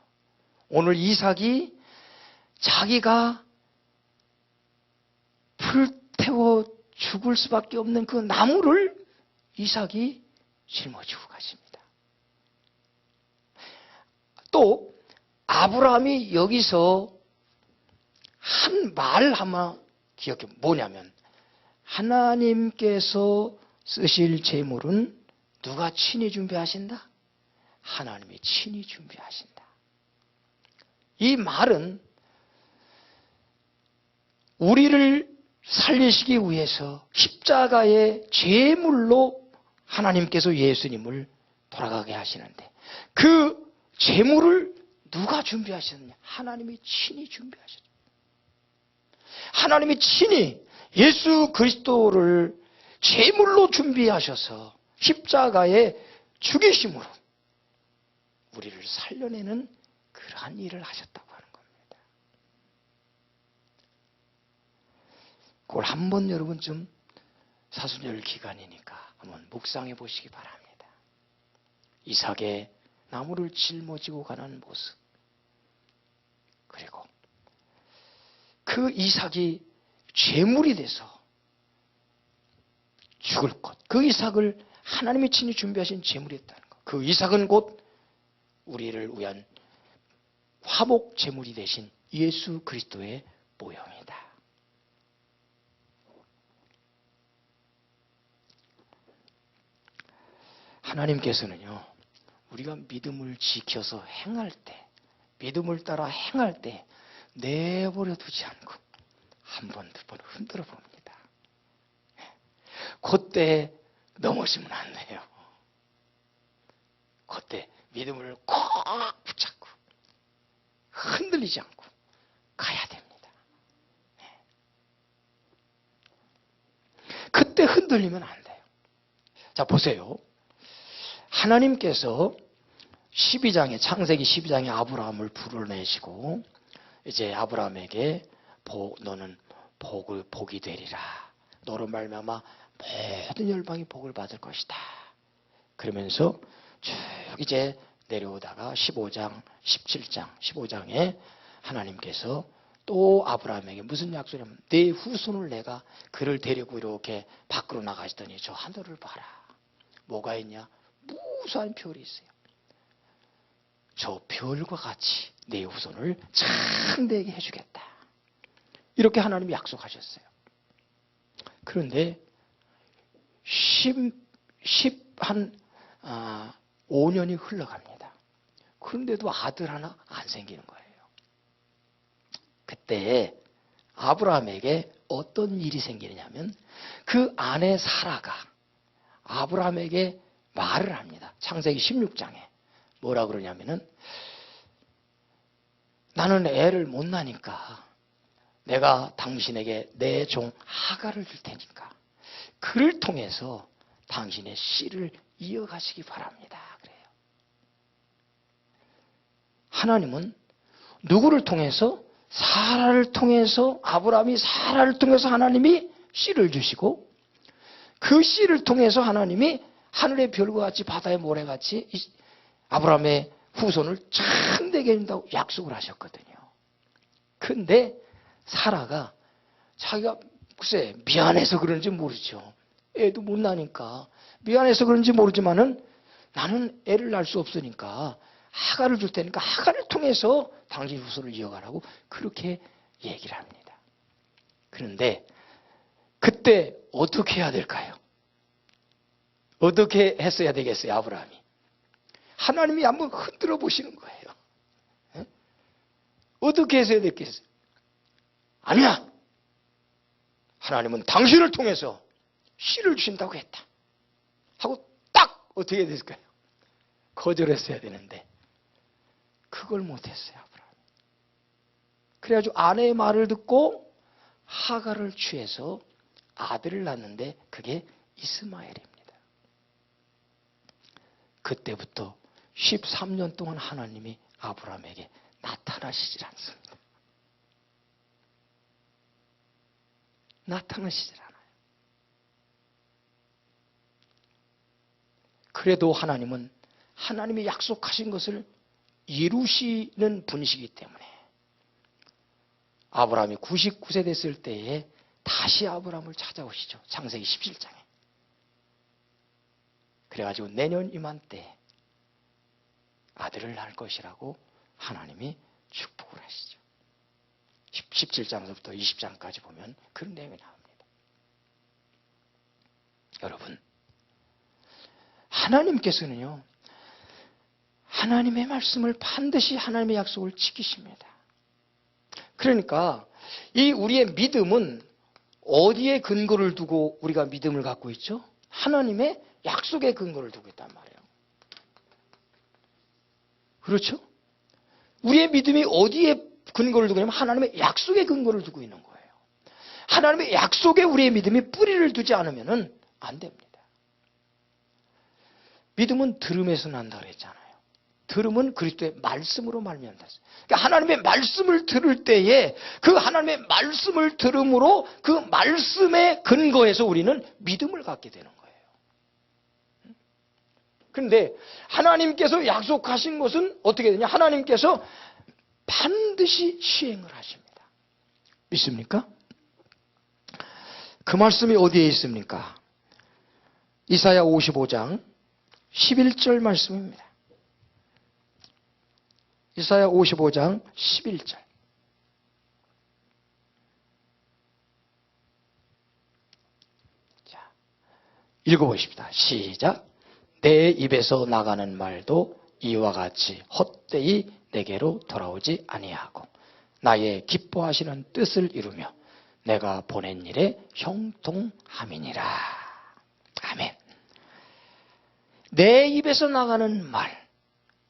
S1: 오늘 이삭이 자기가 불태워 죽을 수밖에 없는 그 나무를 이삭이 짊어지고 가십니다. 또 아브라함이 여기서 한 말 하나 기억해. 뭐냐면 하나님께서 쓰실 제물은 누가 친히 준비하신다? 하나님이 친히 준비하신다. 이 말은 우리를 살리시기 위해서 십자가의 제물로 하나님께서 예수님을 돌아가게 하시는데 그 제물을 누가 준비하셨느냐? 하나님이 친히 준비하셨죠. 하나님이 친히 예수 그리스도를 제물로 준비하셔서 십자가에 죽이심으로 우리를 살려내는 그러한 일을 하셨다고 하는 겁니다. 그걸 한번 여러분 좀 사순절 기간이니까 한번 묵상해 보시기 바랍니다. 이삭의 나무를 짊어지고 가는 모습, 그리고 그 이삭이 제물이 돼서 죽을 것, 그 이삭을 하나님이 친히 준비하신 제물이었다는 것. 그 이삭은 곧 우리를 위한 화목 제물이 되신 예수 그리스도의 모형이다. 하나님께서는요, 우리가 믿음을 지켜서 행할 때, 믿음을 따라 행할 때 내버려 두지 않고 한 번, 두 번 흔들어 봅니다. 그때 넘어지면 안 돼요. 그때 믿음을 꼭 붙잡고 흔들리지 않고 가야 됩니다. 그때 흔들리면 안 돼요. 자, 보세요. 하나님께서 12장에, 창세기 12장에 아브라함을 불러내시고 이제 아브라함에게 너는 복이 되리라. 너로 말미암아 모든 열방이 복을 받을 것이다. 그러면서 쭉 이제 내려오다가 15장, 17장, 15장에 하나님께서 또 아브라함에게 무슨 약속이냐면 내 후손을 내가 그를 데리고 이렇게 밖으로 나가시더니 저 하늘을 봐라. 뭐가 있냐? 무수한 별이 있어요. 저 별과 같이 내 후손을 창대하게 해주겠다. 이렇게 하나님이 약속하셨어요. 그런데 5년이 흘러갑니다. 그런데도 아들 하나 안 생기는 거예요. 그때 아브라함에게 어떤 일이 생기느냐면 그 아내 사라가 아브라함에게 말을 합니다. 창세기 16장에 뭐라 그러냐면은 나는 애를 못 낳으니까 내가 당신에게 내 종 하갈을 줄 테니까 그를 통해서 당신의 씨를 이어가시기 바랍니다. 그래요. 하나님은 누구를 통해서? 사라를 통해서, 아브라함이 사라를 통해서 하나님이 씨를 주시고 그 씨를 통해서 하나님이 하늘의 별과 같이 바다의 모래같이 아브라함의 후손을 창대하게 해준다고 약속을 하셨거든요. 근데 사라가 자기가 글쎄 미안해서 그런지 모르죠. 애도 못 낳으니까 미안해서 그런지 모르지만은 나는 애를 낳을 수 없으니까 하갈을 줄 테니까 하갈을 통해서 당신 후손을 이어가라고 그렇게 얘기를 합니다. 그런데 그때 어떻게 해야 될까요? 어떻게 했어야 되겠어요, 아브라함이? 하나님이 한번 흔들어 보시는 거예요. 에? 어떻게 했어야 됐겠어요? 아니야. 하나님은 당신을 통해서 씨를 주신다고 했다. 하고 딱 어떻게 됐을까요? 거절했어야 되는데 그걸 못했어요, 아브라함. 그래가지고 아내의 말을 듣고 하갈을 취해서 아들을 낳는데 그게 이스마엘입니다. 그때부터 13년 동안 하나님이 아브라함에게 나타나시질 않습니다. 나타나시질 않아요. 그래도 하나님은 하나님이 약속하신 것을 이루시는 분이시기 때문에 아브라함이 99세 됐을 때에 다시 아브라함을 찾아오시죠. 창세기 17장에. 그래가지고 내년 이맘때 아들을 낳을 것이라고 하나님이 축복을 하시죠. 17장부터 20장까지 보면 그런 내용이 나옵니다. 여러분, 하나님의 말씀을 반드시 하나님의 약속을 지키십니다. 그러니까 이 우리의 믿음은 어디에 근거를 두고 우리가 믿음을 갖고 있죠? 하나님의 약속에 근거를 두고 있단 말이에요. 그렇죠? 우리의 믿음이 어디에 근거를 두고 있냐면 하나님의 약속에 근거를 두고 있는 거예요. 하나님의 약속에 우리의 믿음이 뿌리를 두지 않으면 안 됩니다. 믿음은 들음에서 난다 그랬잖아요. 들음은 그리스도의 말씀으로 말미암다. 그러니까 하나님의 말씀을 들을 때에 그 하나님의 말씀을 들음으로 그 말씀에 근거해서 우리는 믿음을 갖게 되는 거예요. 그런데 하나님께서 약속하신 것은 어떻게 되냐? 하나님께서 반드시 시행을 하십니다. 믿습니까? 그 말씀이 어디에 있습니까? 이사야 55장 11절 말씀입니다. 이사야 55장 11절. 자, 읽어보십시다. 시작. 내 입에서 나가는 말도 이와 같이 헛되이 내게로 돌아오지 아니하고 나의 기뻐하시는 뜻을 이루며 내가 보낸 일에 형통함이니라. 아멘. 내 입에서 나가는 말,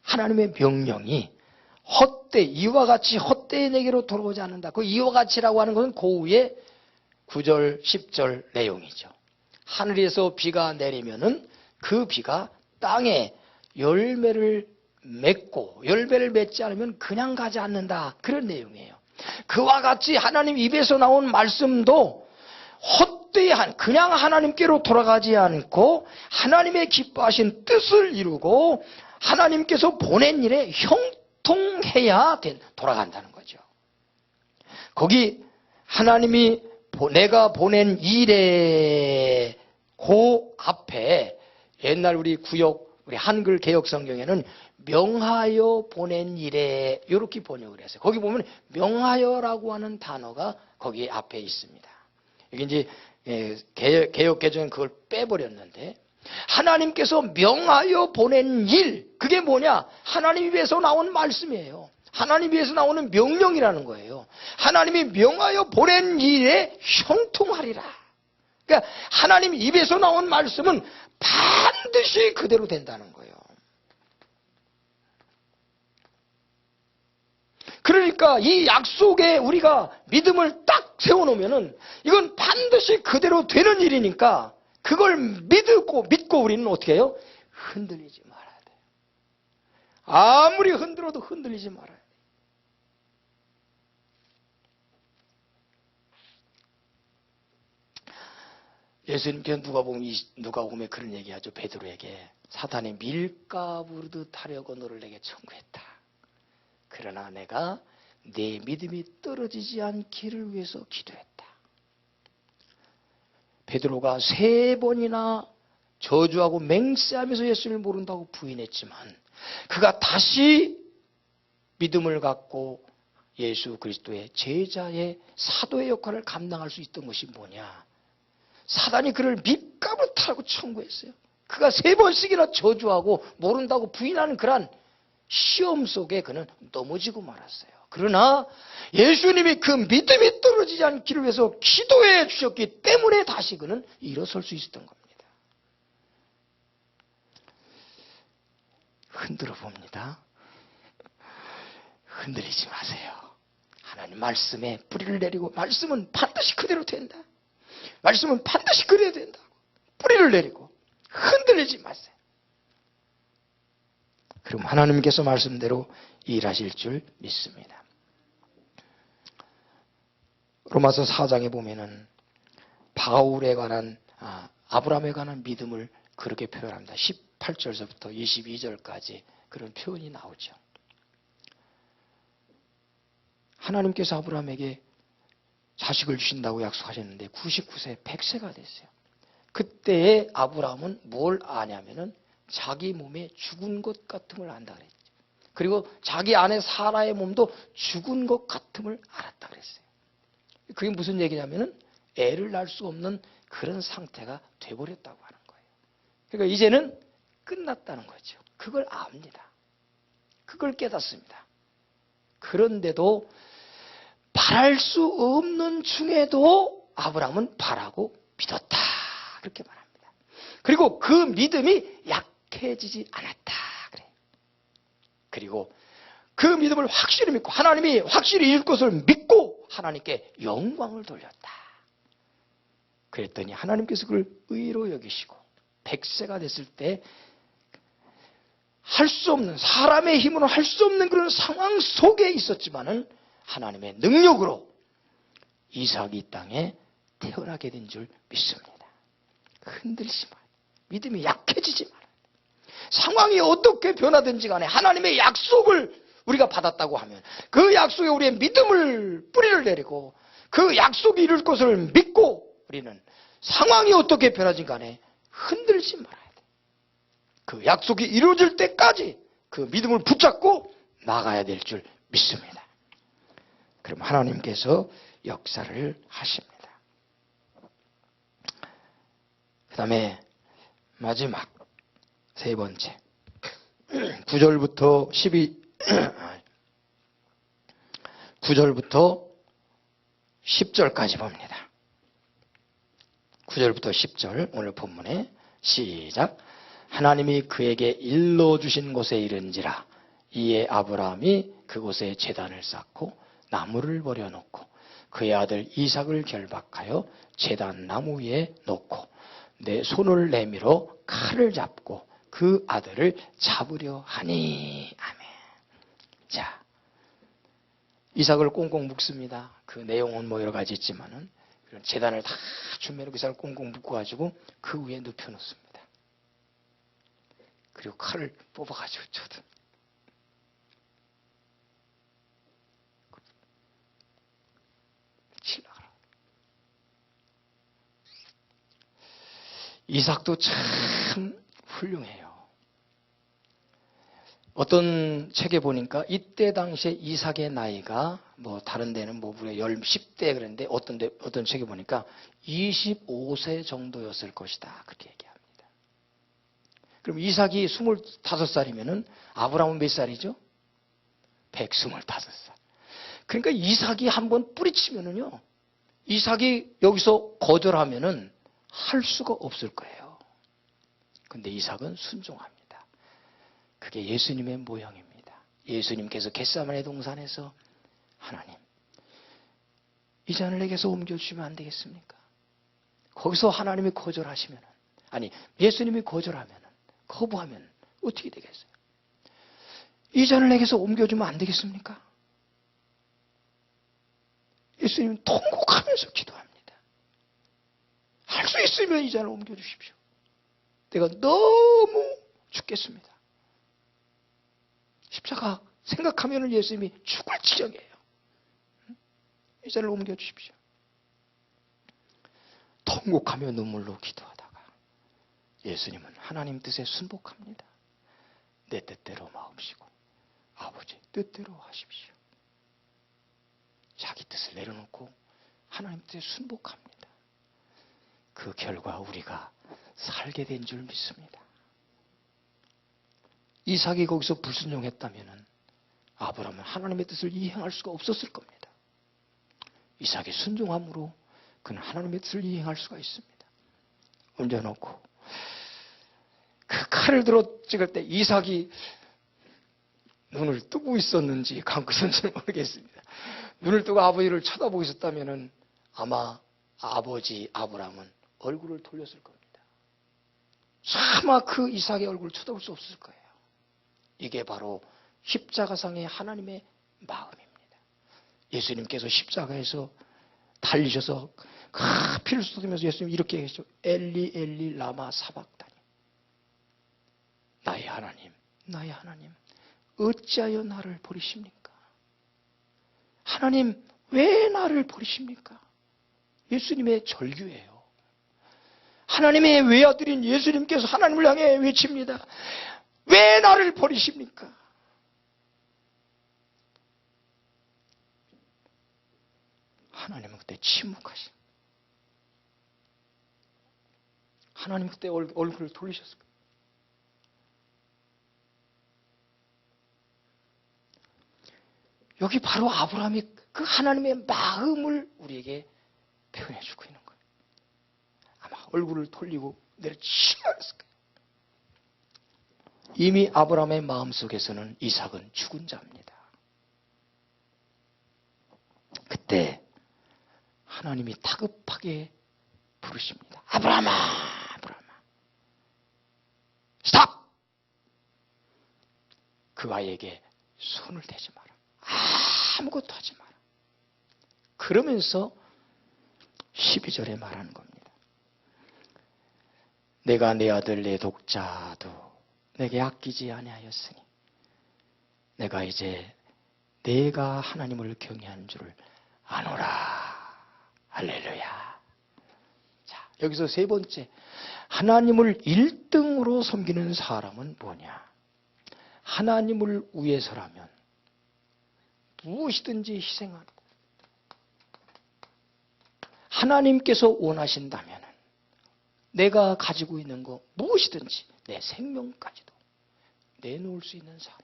S1: 하나님의 명령이 이와 같이 헛되이 내게로 돌아오지 않는다. 그 이와 같이라고 하는 것은 고우의 9절, 10절 내용이죠. 하늘에서 비가 내리면은 그 비가 땅에 열매를 맺고 열매를 맺지 않으면 그냥 가지 않는다. 그런 내용이에요. 그와 같이 하나님 입에서 나온 말씀도 헛되이 그냥 하나님께로 돌아가지 않고 하나님의 기뻐하신 뜻을 이루고 하나님께서 보낸 일에 형통해야 돌아간다는 거죠. 거기 하나님이 내가 보낸 일에 그 앞에 옛날 우리 한글 개역 성경에는 명하여 보낸 일에 이렇게 번역을 했어요. 거기 보면 명하여라고 하는 단어가 거기 앞에 있습니다. 이게 이제 개역 개정은 그걸 빼버렸는데 하나님께서 명하여 보낸 일, 그게 뭐냐? 하나님 입에서 나온 말씀이에요. 하나님 입에서 나오는 명령이라는 거예요. 하나님이 명하여 보낸 일에 형통하리라. 그러니까 하나님 입에서 나온 말씀은 반드시 그대로 된다는 거예요. 그러니까 이 약속에 우리가 믿음을 딱 세워놓으면은 이건 반드시 그대로 되는 일이니까 그걸 믿고 우리는 어떻게 해요? 흔들리지 말아야 돼요. 아무리 흔들어도 흔들리지 말아야 돼요. 예수님께서 누가복음에 그런 얘기하죠. 베드로에게 사탄이 밀가부르듯 하려고 너를 내게 청구했다. 그러나 내가 내 믿음이 떨어지지 않기를 위해서 기도했다. 베드로가 3번이나 저주하고 맹세하면서 예수를 모른다고 부인했지만 그가 다시 믿음을 갖고 예수 그리스도의 제자의 사도의 역할을 감당할 수 있던 것이 뭐냐? 사단이 그를 밀가부르트라고 청구했어요. 그가 3번씩이나 저주하고 모른다고 부인하는 그런 시험 속에 그는 넘어지고 말았어요. 그러나 예수님이 그 믿음이 떨어지지 않기를 위해서 기도해 주셨기 때문에 다시 그는 일어설 수 있었던 겁니다. 흔들어 봅니다. 흔들리지 마세요. 하나님 말씀에 뿌리를 내리고 말씀은 반드시 그대로 된다. 말씀은 반드시 그래야 된다고. 뿌리를 내리고 흔들리지 마세요. 그럼 하나님께서 말씀대로 일하실 줄 믿습니다. 로마서 4장에 보면은 바울에 관한 아브라함에 관한 믿음을 그렇게 표현합니다. 18절서부터 22절까지 그런 표현이 나오죠. 하나님께서 아브라함에게 자식을 주신다고 약속하셨는데 99세 100세가 됐어요. 그때의 아브라함은 뭘 아냐면은 자기 몸에 죽은 것 같음을 안다 그랬죠. 그리고 자기 아내 사라의 몸도 죽은 것 같음을 알았다 그랬어요. 그게 무슨 얘기냐면은 애를 낳을 수 없는 그런 상태가 돼버렸다고 하는 거예요. 그러니까 이제는 끝났다는 거죠. 그걸 압니다. 그걸 깨닫습니다. 그런데도 바랄 수 없는 중에도 아브라함은 바라고 믿었다. 그렇게 말합니다. 그리고 그 믿음이 약해지지 않았다. 그래요. 그리고 그 믿음을 확실히 믿고 하나님이 확실히 이룰 것을 믿고 하나님께 영광을 돌렸다. 그랬더니 하나님께서 그걸 의로 여기시고 100세가 됐을 때 할 수 없는, 사람의 힘으로 할 수 없는 그런 상황 속에 있었지만은 하나님의 능력으로 이삭이 이 땅에 태어나게 된 줄 믿습니다. 흔들지 마. 믿음이 약해지지 마라. 상황이 어떻게 변화든지 간에 하나님의 약속을 우리가 받았다고 하면 그 약속에 우리의 믿음을 뿌리를 내리고 그 약속이 이룰 것을 믿고 우리는 상황이 어떻게 변하든 간에 흔들지 말아야 돼. 그 약속이 이루어질 때까지 그 믿음을 붙잡고 나가야 될 줄 믿습니다. 그럼 하나님께서 역사를 하십니다. 그 다음에 마지막 세 번째 9절부터 10절까지 봅니다. 9절부터 10절 오늘 본문에 시작. 하나님이 그에게 일러주신 곳에 이른지라 이에 아브라함이 그곳에 제단을 쌓고 나무를 버려놓고 그의 아들 이삭을 결박하여 제단 나무 위에 놓고 내 손을 내밀어 칼을 잡고 그 아들을 잡으려 하니. 아멘. 자, 이삭을 꽁꽁 묶습니다. 그 내용은 뭐 여러 가지 있지만은 제단을 다 준비해놓고 이삭을 꽁꽁 묶어가지고 그 위에 눕혀놓습니다. 그리고 칼을 뽑아가지고 쳐든. 치려가라. 이삭도 참 훌륭해요. 어떤 책에 보니까 이때 당시에 이삭의 나이가 뭐 다른 데는 뭐 무려 10대 그랬는데 어떤 책에 보니까 25세 정도였을 것이다. 그렇게 얘기합니다. 그럼 이삭이 25살이면은 아브라함은 몇 살이죠? 125살. 그러니까 이삭이 한번 뿌리치면은요. 이삭이 여기서 거절하면은 할 수가 없을 거예요. 근데 이삭은 순종합니다. 그게 예수님의 모형입니다. 예수님께서 겟세마네 동산에서 하나님, 이 잔을 내게서 옮겨주시면 안 되겠습니까? 거기서 하나님이 거절하시면, 아니 예수님이 거절하면, 거부하면 어떻게 되겠어요? 이 잔을 내게서 옮겨주면 안 되겠습니까? 예수님은 통곡하면서 기도합니다. 할 수 있으면 이 잔을 옮겨주십시오. 내가 너무 죽겠습니다. 십자가 생각하면 예수님이 죽을 지경이에요. 이 잔을 옮겨주십시오. 통곡하며 눈물로 기도하다가 예수님은 하나님 뜻에 순복합니다. 내 뜻대로 마음씨고 아버지 뜻대로 하십시오. 자기 뜻을 내려놓고 하나님 뜻에 순복합니다. 그 결과 우리가 살게 된 줄 믿습니다. 이삭이 거기서 불순종했다면 아브라함은 하나님의 뜻을 이행할 수가 없었을 겁니다. 이삭의 순종함으로 그는 하나님의 뜻을 이행할 수가 있습니다. 얹어놓고 그 칼을 들어 찍을 때 이삭이 눈을 뜨고 있었는지 감고 있었는지 모르겠습니다. 눈을 뜨고 아버지를 쳐다보고 있었다면 아마 아버지 아브라함은 얼굴을 돌렸을 겁니다. 차마 그 이삭의 얼굴을 쳐다볼 수 없을 거예요. 이게 바로 십자가상의 하나님의 마음입니다. 예수님께서 십자가에서 달리셔서 피를 쏟으면서 예수님 이렇게 얘기했죠. 엘리 엘리 라마 사박다니. 나의 하나님, 나의 하나님, 어찌하여 나를 버리십니까? 하나님, 왜 나를 버리십니까? 예수님의 절규예요. 하나님의 외아들인 예수님께서 하나님을 향해 외칩니다. 왜 나를 버리십니까? 하나님은 그때 침묵하십니다. 하나님 그때 얼굴을 돌리셨을 거예요. 여기 바로 아브라함이 그 하나님의 마음을 우리에게 표현해 주고 있는 거예요. 아마 얼굴을 돌리고 내려치웠을 거예요. 이미 아브라함의 마음속에서는 이삭은 죽은 자입니다. 그때 하나님이 다급하게 부르십니다. 아브라함아, 아브라함아, 스탑! 그 아이에게 손을 대지 마라. 아무것도 하지 마라. 그러면서 12절에 말하는 겁니다. 내가 내 아들 내 독자도 내게 아끼지 아니하였으니 내가 이제 내가 하나님을 경외하는 줄을 아노라. 할렐루야. 자, 여기서 세 번째, 하나님을 1등으로 섬기는 사람은 뭐냐? 하나님을 위해서라면 무엇이든지 희생하고, 하나님께서 원하신다면 내가 가지고 있는 거 무엇이든지 내 생명까지도 내놓을 수 있는 사람.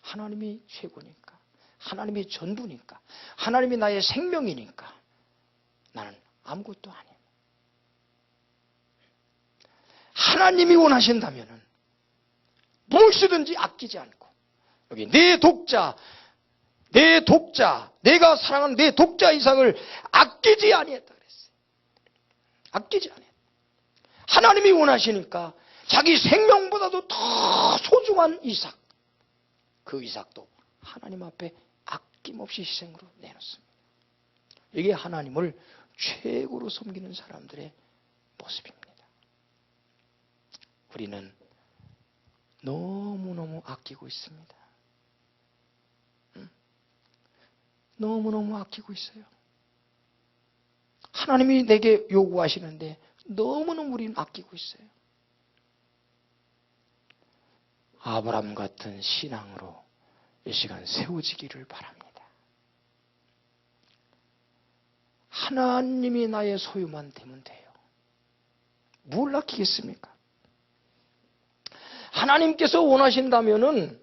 S1: 하나님이 최고니까, 하나님이 전부니까, 하나님이 나의 생명이니까 나는 아무것도 아니에요. 하나님이 원하신다면 무엇이든지 아끼지 않고, 여기 내 독자, 내가 사랑하는 내 독자 이삭을 아끼지 아니했다 그랬어요. 아끼지 아니했다. 하나님이 원하시니까 자기 생명보다도 더 소중한 이삭, 그 이삭도 하나님 앞에 아낌없이 희생으로 내놓습니다. 이게 하나님을 최고로 섬기는 사람들의 모습입니다. 우리는 너무너무 아끼고 있습니다. 너무너무 아끼고 있어요. 하나님이 내게 요구하시는데 너무너무 우리는 아끼고 있어요. 아브라함 같은 신앙으로 이 시간 세워지기를 바랍니다. 하나님이 나의 소유만 되면 돼요. 뭘 아끼겠습니까? 하나님께서 원하신다면은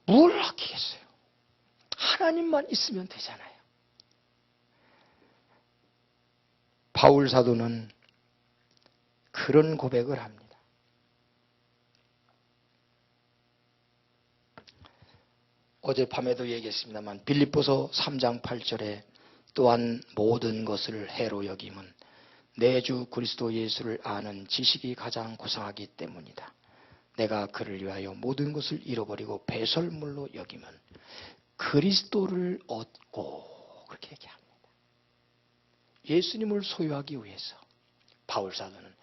S1: 뭘 아끼겠어요? 하나님만 있으면 되잖아요. 바울 사도는 그런 고백을 합니다. 어젯밤에도 얘기했습니다만 빌립보서 3장 8절에 또한 모든 것을 해로 여김은 내 주 그리스도 예수를 아는 지식이 가장 고상하기 때문이다. 내가 그를 위하여 모든 것을 잃어버리고 배설물로 여기면 그리스도를 얻고, 그렇게 얘기합니다. 예수님을 소유하기 위해서 바울 사도는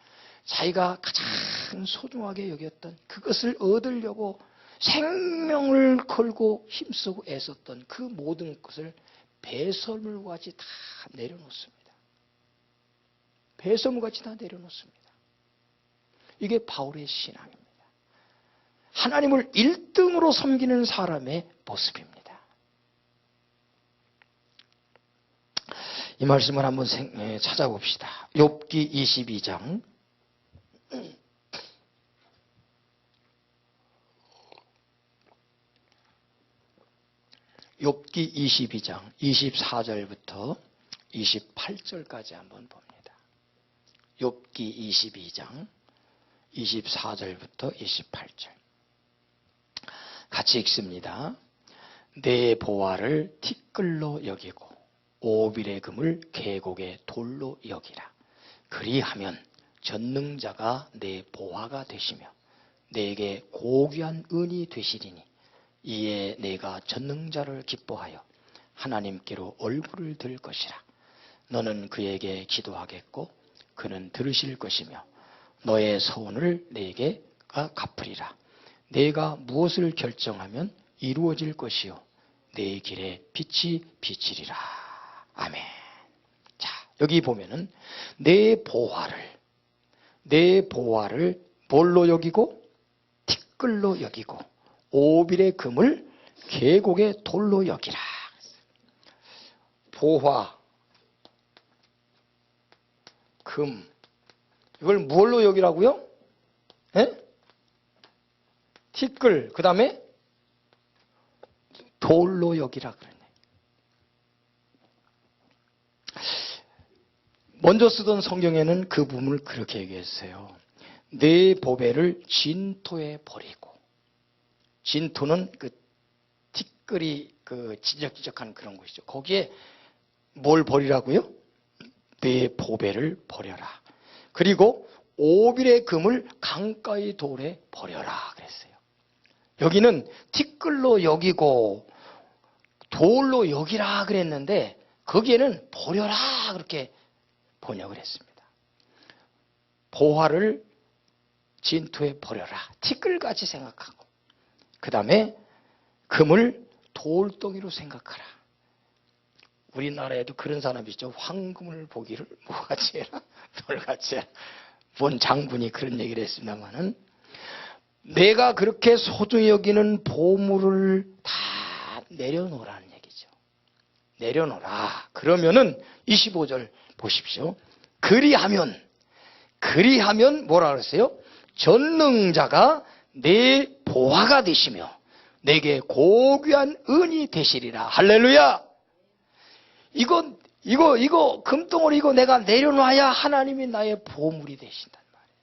S1: 자기가 가장 소중하게 여겼던 그것을 얻으려고 생명을 걸고 힘쓰고 애썼던 그 모든 것을 배설물과 같이 다 내려놓습니다. 배설물같이 다 내려놓습니다. 이게 바울의 신앙입니다. 하나님을 1등으로 섬기는 사람의 모습입니다. 이 말씀을 한번 찾아봅시다. 욥기 22장 욥기 22장 24절부터 28절까지 한번 봅니다. 욥기 22장 24절부터 28절 같이 읽습니다. 내 보화를 티끌로 여기고 오빌의 금을 계곡의 돌로 여기라. 그리하면 전능자가 내 보화가 되시며 내게 고귀한 은이 되시리니 이에 내가 전능자를 기뻐하여 하나님께로 얼굴을 들 것이라. 너는 그에게 기도하겠고 그는 들으실 것이며 너의 서운을 내게가 갚으리라. 내가 무엇을 결정하면 이루어질 것이요 내 길에 빛이 비치리라. 아멘. 자, 여기 보면은 내 보화를 뭘로 여기고 티끌로 여기고 오빌의 금을 계곡의 돌로 여기라. 보화, 금, 이걸 뭘로 여기라고요? 예? 티끌, 그 다음에 돌로 여기라 그러네. 먼저 쓰던 성경에는 그 부분을 그렇게 얘기했어요. 내 보배를 진토에 버리고. 진토는 그 티끌이 그 지적지적한 그런 곳이죠. 거기에 뭘 버리라고요? 내 보배를 버려라. 그리고 오빌의 금을 강가의 돌에 버려라 그랬어요. 여기는 티끌로 여기고 돌로 여기라 그랬는데 거기에는 버려라 그렇게 번역을 했습니다. 보화를 진토에 버려라. 티끌같이 생각하고 그 다음에 금을 돌덩이로 생각하라. 우리나라에도 그런 사람이 있죠. 황금을 보기를 뭐같이 해라? 돌같이 해라. 본 장군이 그런 얘기를 했습니다마는 내가 그렇게 소중히 여기는 보물을 다 내려놓으라는 얘기죠. 내려놓으라. 그러면은 25절 보십시오. 그리하면 뭐라 그랬어요? 전능자가 내 보화가 되시며 내게 고귀한 은이 되시리라. 할렐루야. 이거 금덩어리 이거 내가 내려놔야 하나님이 나의 보물이 되신단 말이에요.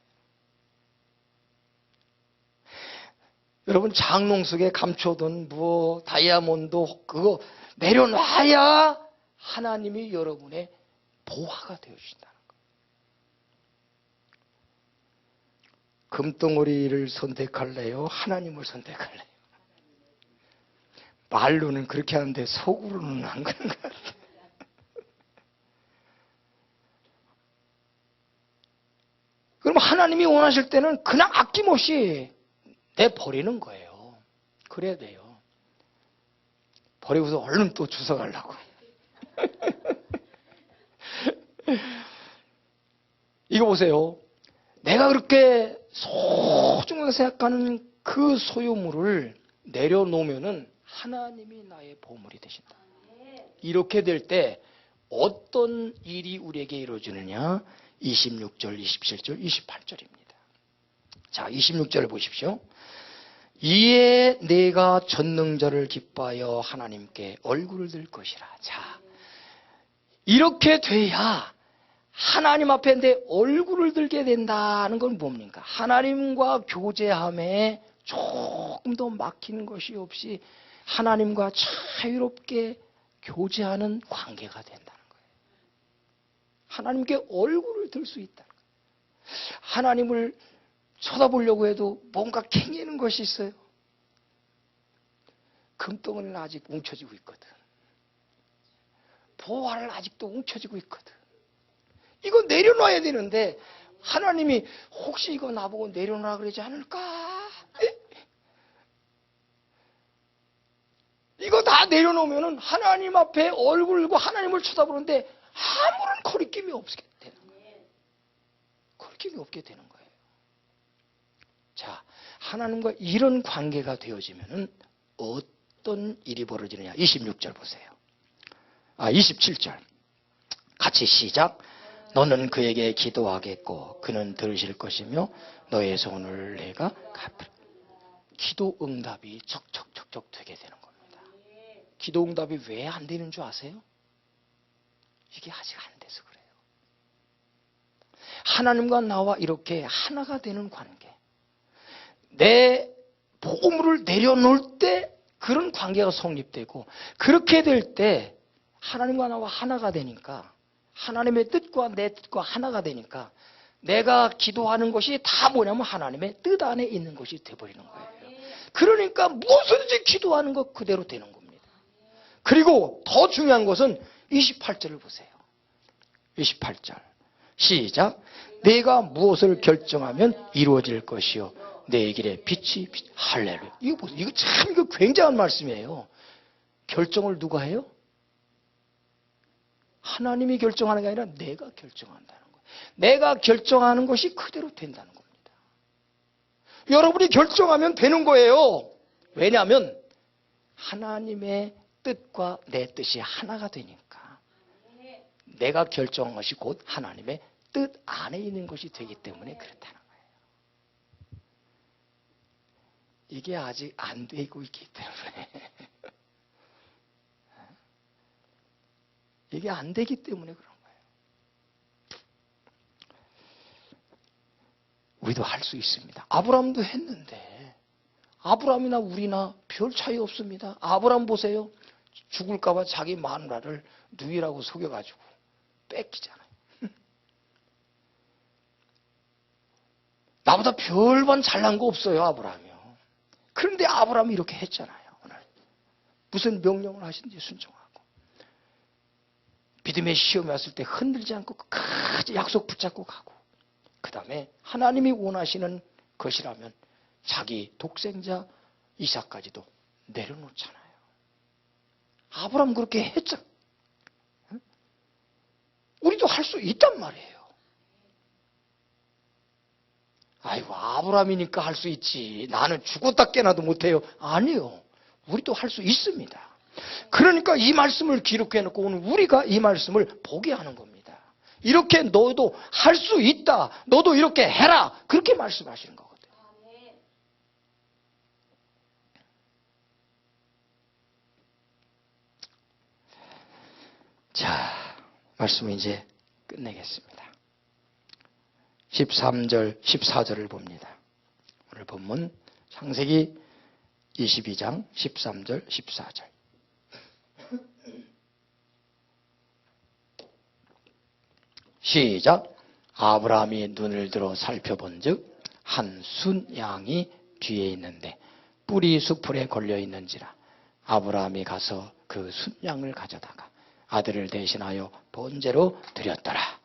S1: 여러분 장롱 속에 감춰둔 뭐 다이아몬드 그거 내려놔야 하나님이 여러분의 보화가 되어주신다는 거예요. 금덩어리를 선택할래요? 하나님을 선택할래요? 말로는 그렇게 하는데 속으로는 안 그런 것 같아요. 그럼 하나님이 원하실 때는 그냥 아낌없이 내버리는 거예요. 그래야 돼요. 버리고서 얼른 또 주워가려고. 이거 보세요. 내가 그렇게 소중하게 생각하는 그 소유물을 내려놓으면은 하나님이 나의 보물이 되신다. 이렇게 될 때 어떤 일이 우리에게 이루어지느냐? 26절, 27절, 28절입니다. 자, 26절을 보십시오. 이에 내가 전능자를 기뻐하여 하나님께 얼굴을 들 것이라. 자, 이렇게 돼야 하나님 앞에 내 얼굴을 들게 된다는 건 뭡니까? 하나님과 교제함에 조금 더 막히는 것이 없이 하나님과 자유롭게 교제하는 관계가 된다는 거예요. 하나님께 얼굴을 들 수 있다는 거예요. 하나님을 쳐다보려고 해도 뭔가 캥기는 것이 있어요. 금덩어리는 아직 뭉쳐지고 있거든. 보화를 아직도 뭉쳐지고 있거든. 이거 내려놔야 되는데 하나님이 혹시 이거 나보고 내려놔 그러지 않을까? 이거 다 내려놓으면 하나님 앞에 얼굴 들고 하나님을 쳐다보는데 아무런 거리낌이 없게 되는 거예요. 거리낌이 없게 되는 거예요. 자, 하나님과 이런 관계가 되어지면 어떤 일이 벌어지느냐? 26절 보세요. 27절. 같이 시작. 너는 그에게 기도하겠고 그는 들으실 것이며 너의 소원을 내가 갚으리라. 기도 응답이 척척척척 되게 되는 겁니다. 기도 응답이 왜 안 되는 줄 아세요? 이게 아직 안 돼서 그래요. 하나님과 나와 이렇게 하나가 되는 관계. 내 보물을 내려놓을 때 그런 관계가 성립되고 그렇게 될 때 하나님과 나와 하나가 되니까 하나님의 뜻과 내 뜻과 하나가 되니까 내가 기도하는 것이 다 뭐냐면 하나님의 뜻 안에 있는 것이 되어버리는 거예요. 그러니까 무엇이든지 기도하는 것 그대로 되는 겁니다. 그리고 더 중요한 것은 28절을 보세요. 28절 시작. 내가 무엇을 결정하면 이루어질 것이요 내 길에 빛이 할렐루야. 이거 보세요. 이거 참 이거 굉장한 말씀이에요. 결정을 누가 해요? 하나님이 결정하는 게 아니라 내가 결정한다는 거예요. 내가 결정하는 것이 그대로 된다는 겁니다. 여러분이 결정하면 되는 거예요. 왜냐하면 하나님의 뜻과 내 뜻이 하나가 되니까 내가 결정한 것이 곧 하나님의 뜻 안에 있는 것이 되기 때문에 그렇다는 거예요. 이게 아직 안 되고 있기 때문에 이게 안 되기 때문에 그런 거예요. 우리도 할 수 있습니다. 아브라함도 했는데 아브라함이나 우리나 별 차이 없습니다. 아브라함 보세요. 죽을까 봐 자기 마누라를 누이라고 속여가지고 뺏기잖아요. 나보다 별반 잘난 거 없어요, 아브라함이요. 그런데 아브라함이 이렇게 했잖아요. 오늘 무슨 명령을 하신지 순종하고 믿음의 시험이 왔을 때 흔들지 않고 끝까지 약속 붙잡고 가고, 그 다음에 하나님이 원하시는 것이라면 자기 독생자 이삭까지도 내려놓잖아요. 아브라함 그렇게 했죠. 우리도 할 수 있단 말이에요. 아이고, 아브라함이니까 할 수 있지. 나는 죽었다 깨나도 못해요. 아니요. 우리도 할 수 있습니다. 그러니까 이 말씀을 기록해놓고 오늘 우리가 이 말씀을 보게 하는 겁니다. 이렇게 너도 할 수 있다. 너도 이렇게 해라. 그렇게 말씀하시는 거거든요. 자, 말씀을 이제 끝내겠습니다. 13절, 14절을 봅니다. 오늘 본문 창세기 22장 13절, 14절. 시작. 아브라함이 눈을 들어 살펴본즉 한 순양이 뒤에 있는데 뿔이 수풀에 걸려 있는지라. 아브라함이 가서 그 순양을 가져다가 아들을 대신하여 번제로 드렸더라.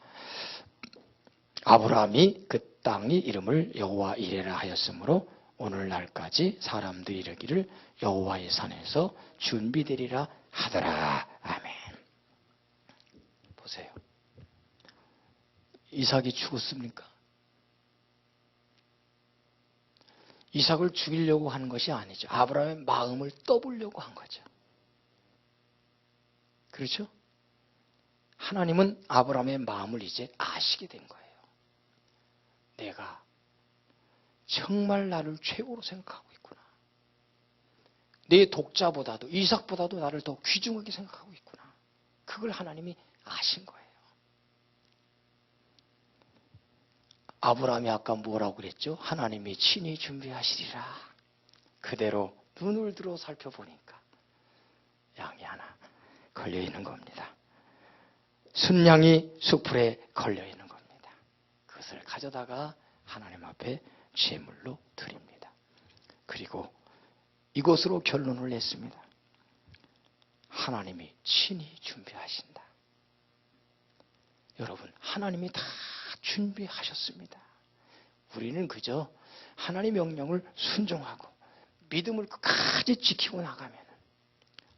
S1: 아브라함이 그 땅의 이름을 여호와 이레라 하였으므로 오늘날까지 사람들이 이르기를 여호와의 산에서 준비되리라 하더라. 아멘. 보세요. 이삭이 죽었습니까? 이삭을 죽이려고 하는 것이 아니죠. 아브라함의 마음을 떠보려고 한 거죠. 그렇죠? 하나님은 아브라함의 마음을 이제 아시게 된 거예요. 내가 정말 나를 최고로 생각하고 있구나. 내 독자보다도 이삭보다도 나를 더 귀중하게 생각하고 있구나. 그걸 하나님이 아신 거예요. 아브라함이 아까 뭐라고 그랬죠? 하나님이 친히 준비하시리라. 그대로 눈을 들어 살펴보니까 양이 하나 걸려있는 겁니다. 순양이 수풀에 걸려있는 겁니다. 그것을 가져다가 하나님 앞에 제물로 드립니다. 그리고 이것으로 결론을 냈습니다. 하나님이 친히 준비하신다. 여러분, 하나님이 다 준비하셨습니다. 우리는 그저 하나님의 명령을 순종하고 믿음을 끝까지 지키고 나가면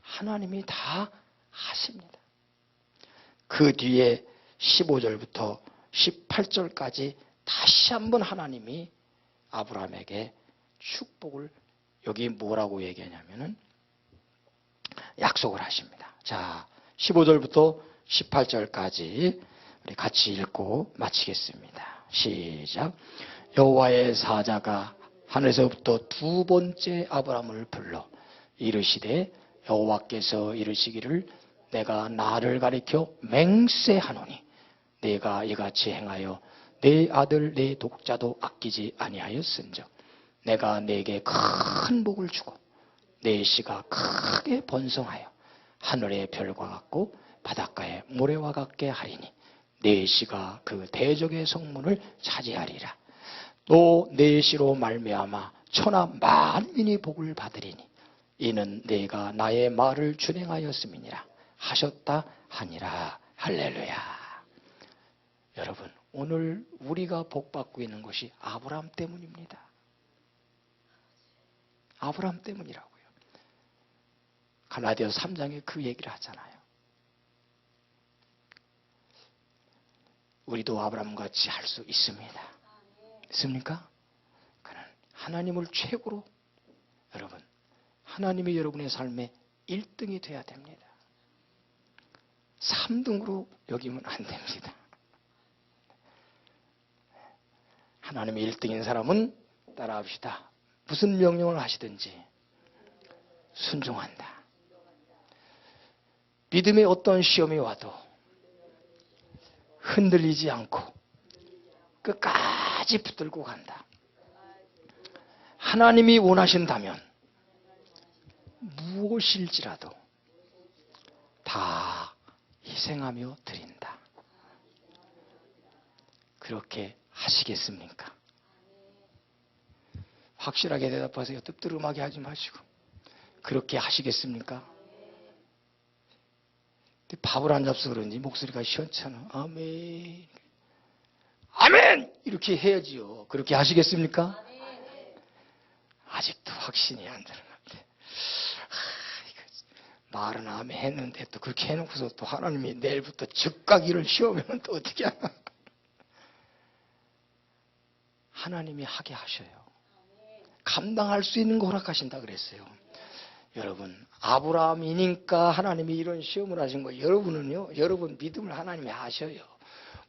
S1: 하나님이 다 하십니다. 그 뒤에 15절부터 18절까지 다시 한번 하나님이 아브라함에게 축복을, 여기 뭐라고 얘기하냐면은 약속을 하십니다. 자, 15절부터 18절까지 우리 같이 읽고 마치겠습니다. 시작. 여호와의 사자가 하늘에서부터 두 번째 아브라함을 불러 이르시되 여호와께서 이르시기를 내가 나를 가리켜 맹세하노니 내가 이같이 행하여 내 아들 내 독자도 아끼지 아니하였은즉 내가 내게 큰 복을 주고 내 씨가 크게 번성하여 하늘의 별과 같고 바닷가의 모래와 같게 하리니 내 씨가 그 대적의 성문을 차지하리라. 또 내 씨로 말미암아 천하 만민이 복을 받으리니 이는 내가 나의 말을 준행하였음이니라 하셨다 하니라. 할렐루야. 여러분, 오늘 우리가 복받고 있는 것이 아브라함 때문입니다. 아브라함 때문이라고요. 갈라디아 3장에 그 얘기를 하잖아요. 우리도 아브라함같이 할 수 있습니다. 있습니까? 그는 하나님을 최고로, 여러분, 하나님이 여러분의 삶에 1등이 돼야 됩니다. 3등으로 여기면 안 됩니다. 하나님의 1등인 사람은 따라합시다. 무슨 명령을 하시든지 순종한다. 믿음의 어떤 시험이 와도 흔들리지 않고 끝까지 붙들고 간다. 하나님이 원하신다면 무엇일지라도 다 희생하며 드린다. 그렇게 하시겠습니까? 확실하게 대답하세요. 뜨뜨름하게 하지 마시고. 그렇게 하시겠습니까? 밥을 안 잡서 그런지 목소리가 시원찮아. 아멘. 아멘! 이렇게 해야지요. 그렇게 하시겠습니까? 아직도 확신이 안 드러난데. 말은 아멘 했는데 또 그렇게 해놓고서 또 하나님이 내일부터 즉각 일을 시험하면 또 어떻게 하나. 하나님이 하게 하셔요. 감당할 수 있는 거 허락하신다 그랬어요. 여러분, 아브라함이니까 하나님이 이런 시험을 하신 거예요. 여러분은요, 여러분 믿음을 하나님이 하셔요.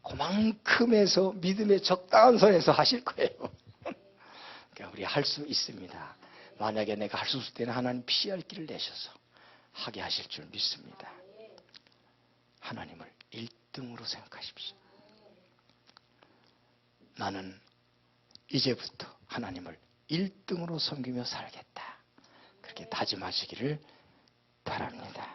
S1: 그만큼에서 믿음의 적당한 선에서 하실 거예요. 그러니까 우리 할 수 있습니다. 만약에 내가 할 수 없을 때는 하나님 피할 길을 내셔서 하게 하실 줄 믿습니다. 하나님을 1등으로 생각하십시오. 나는 이제부터 하나님을 1등으로 섬기며 살겠다. 그렇게 다짐하시기를 바랍니다.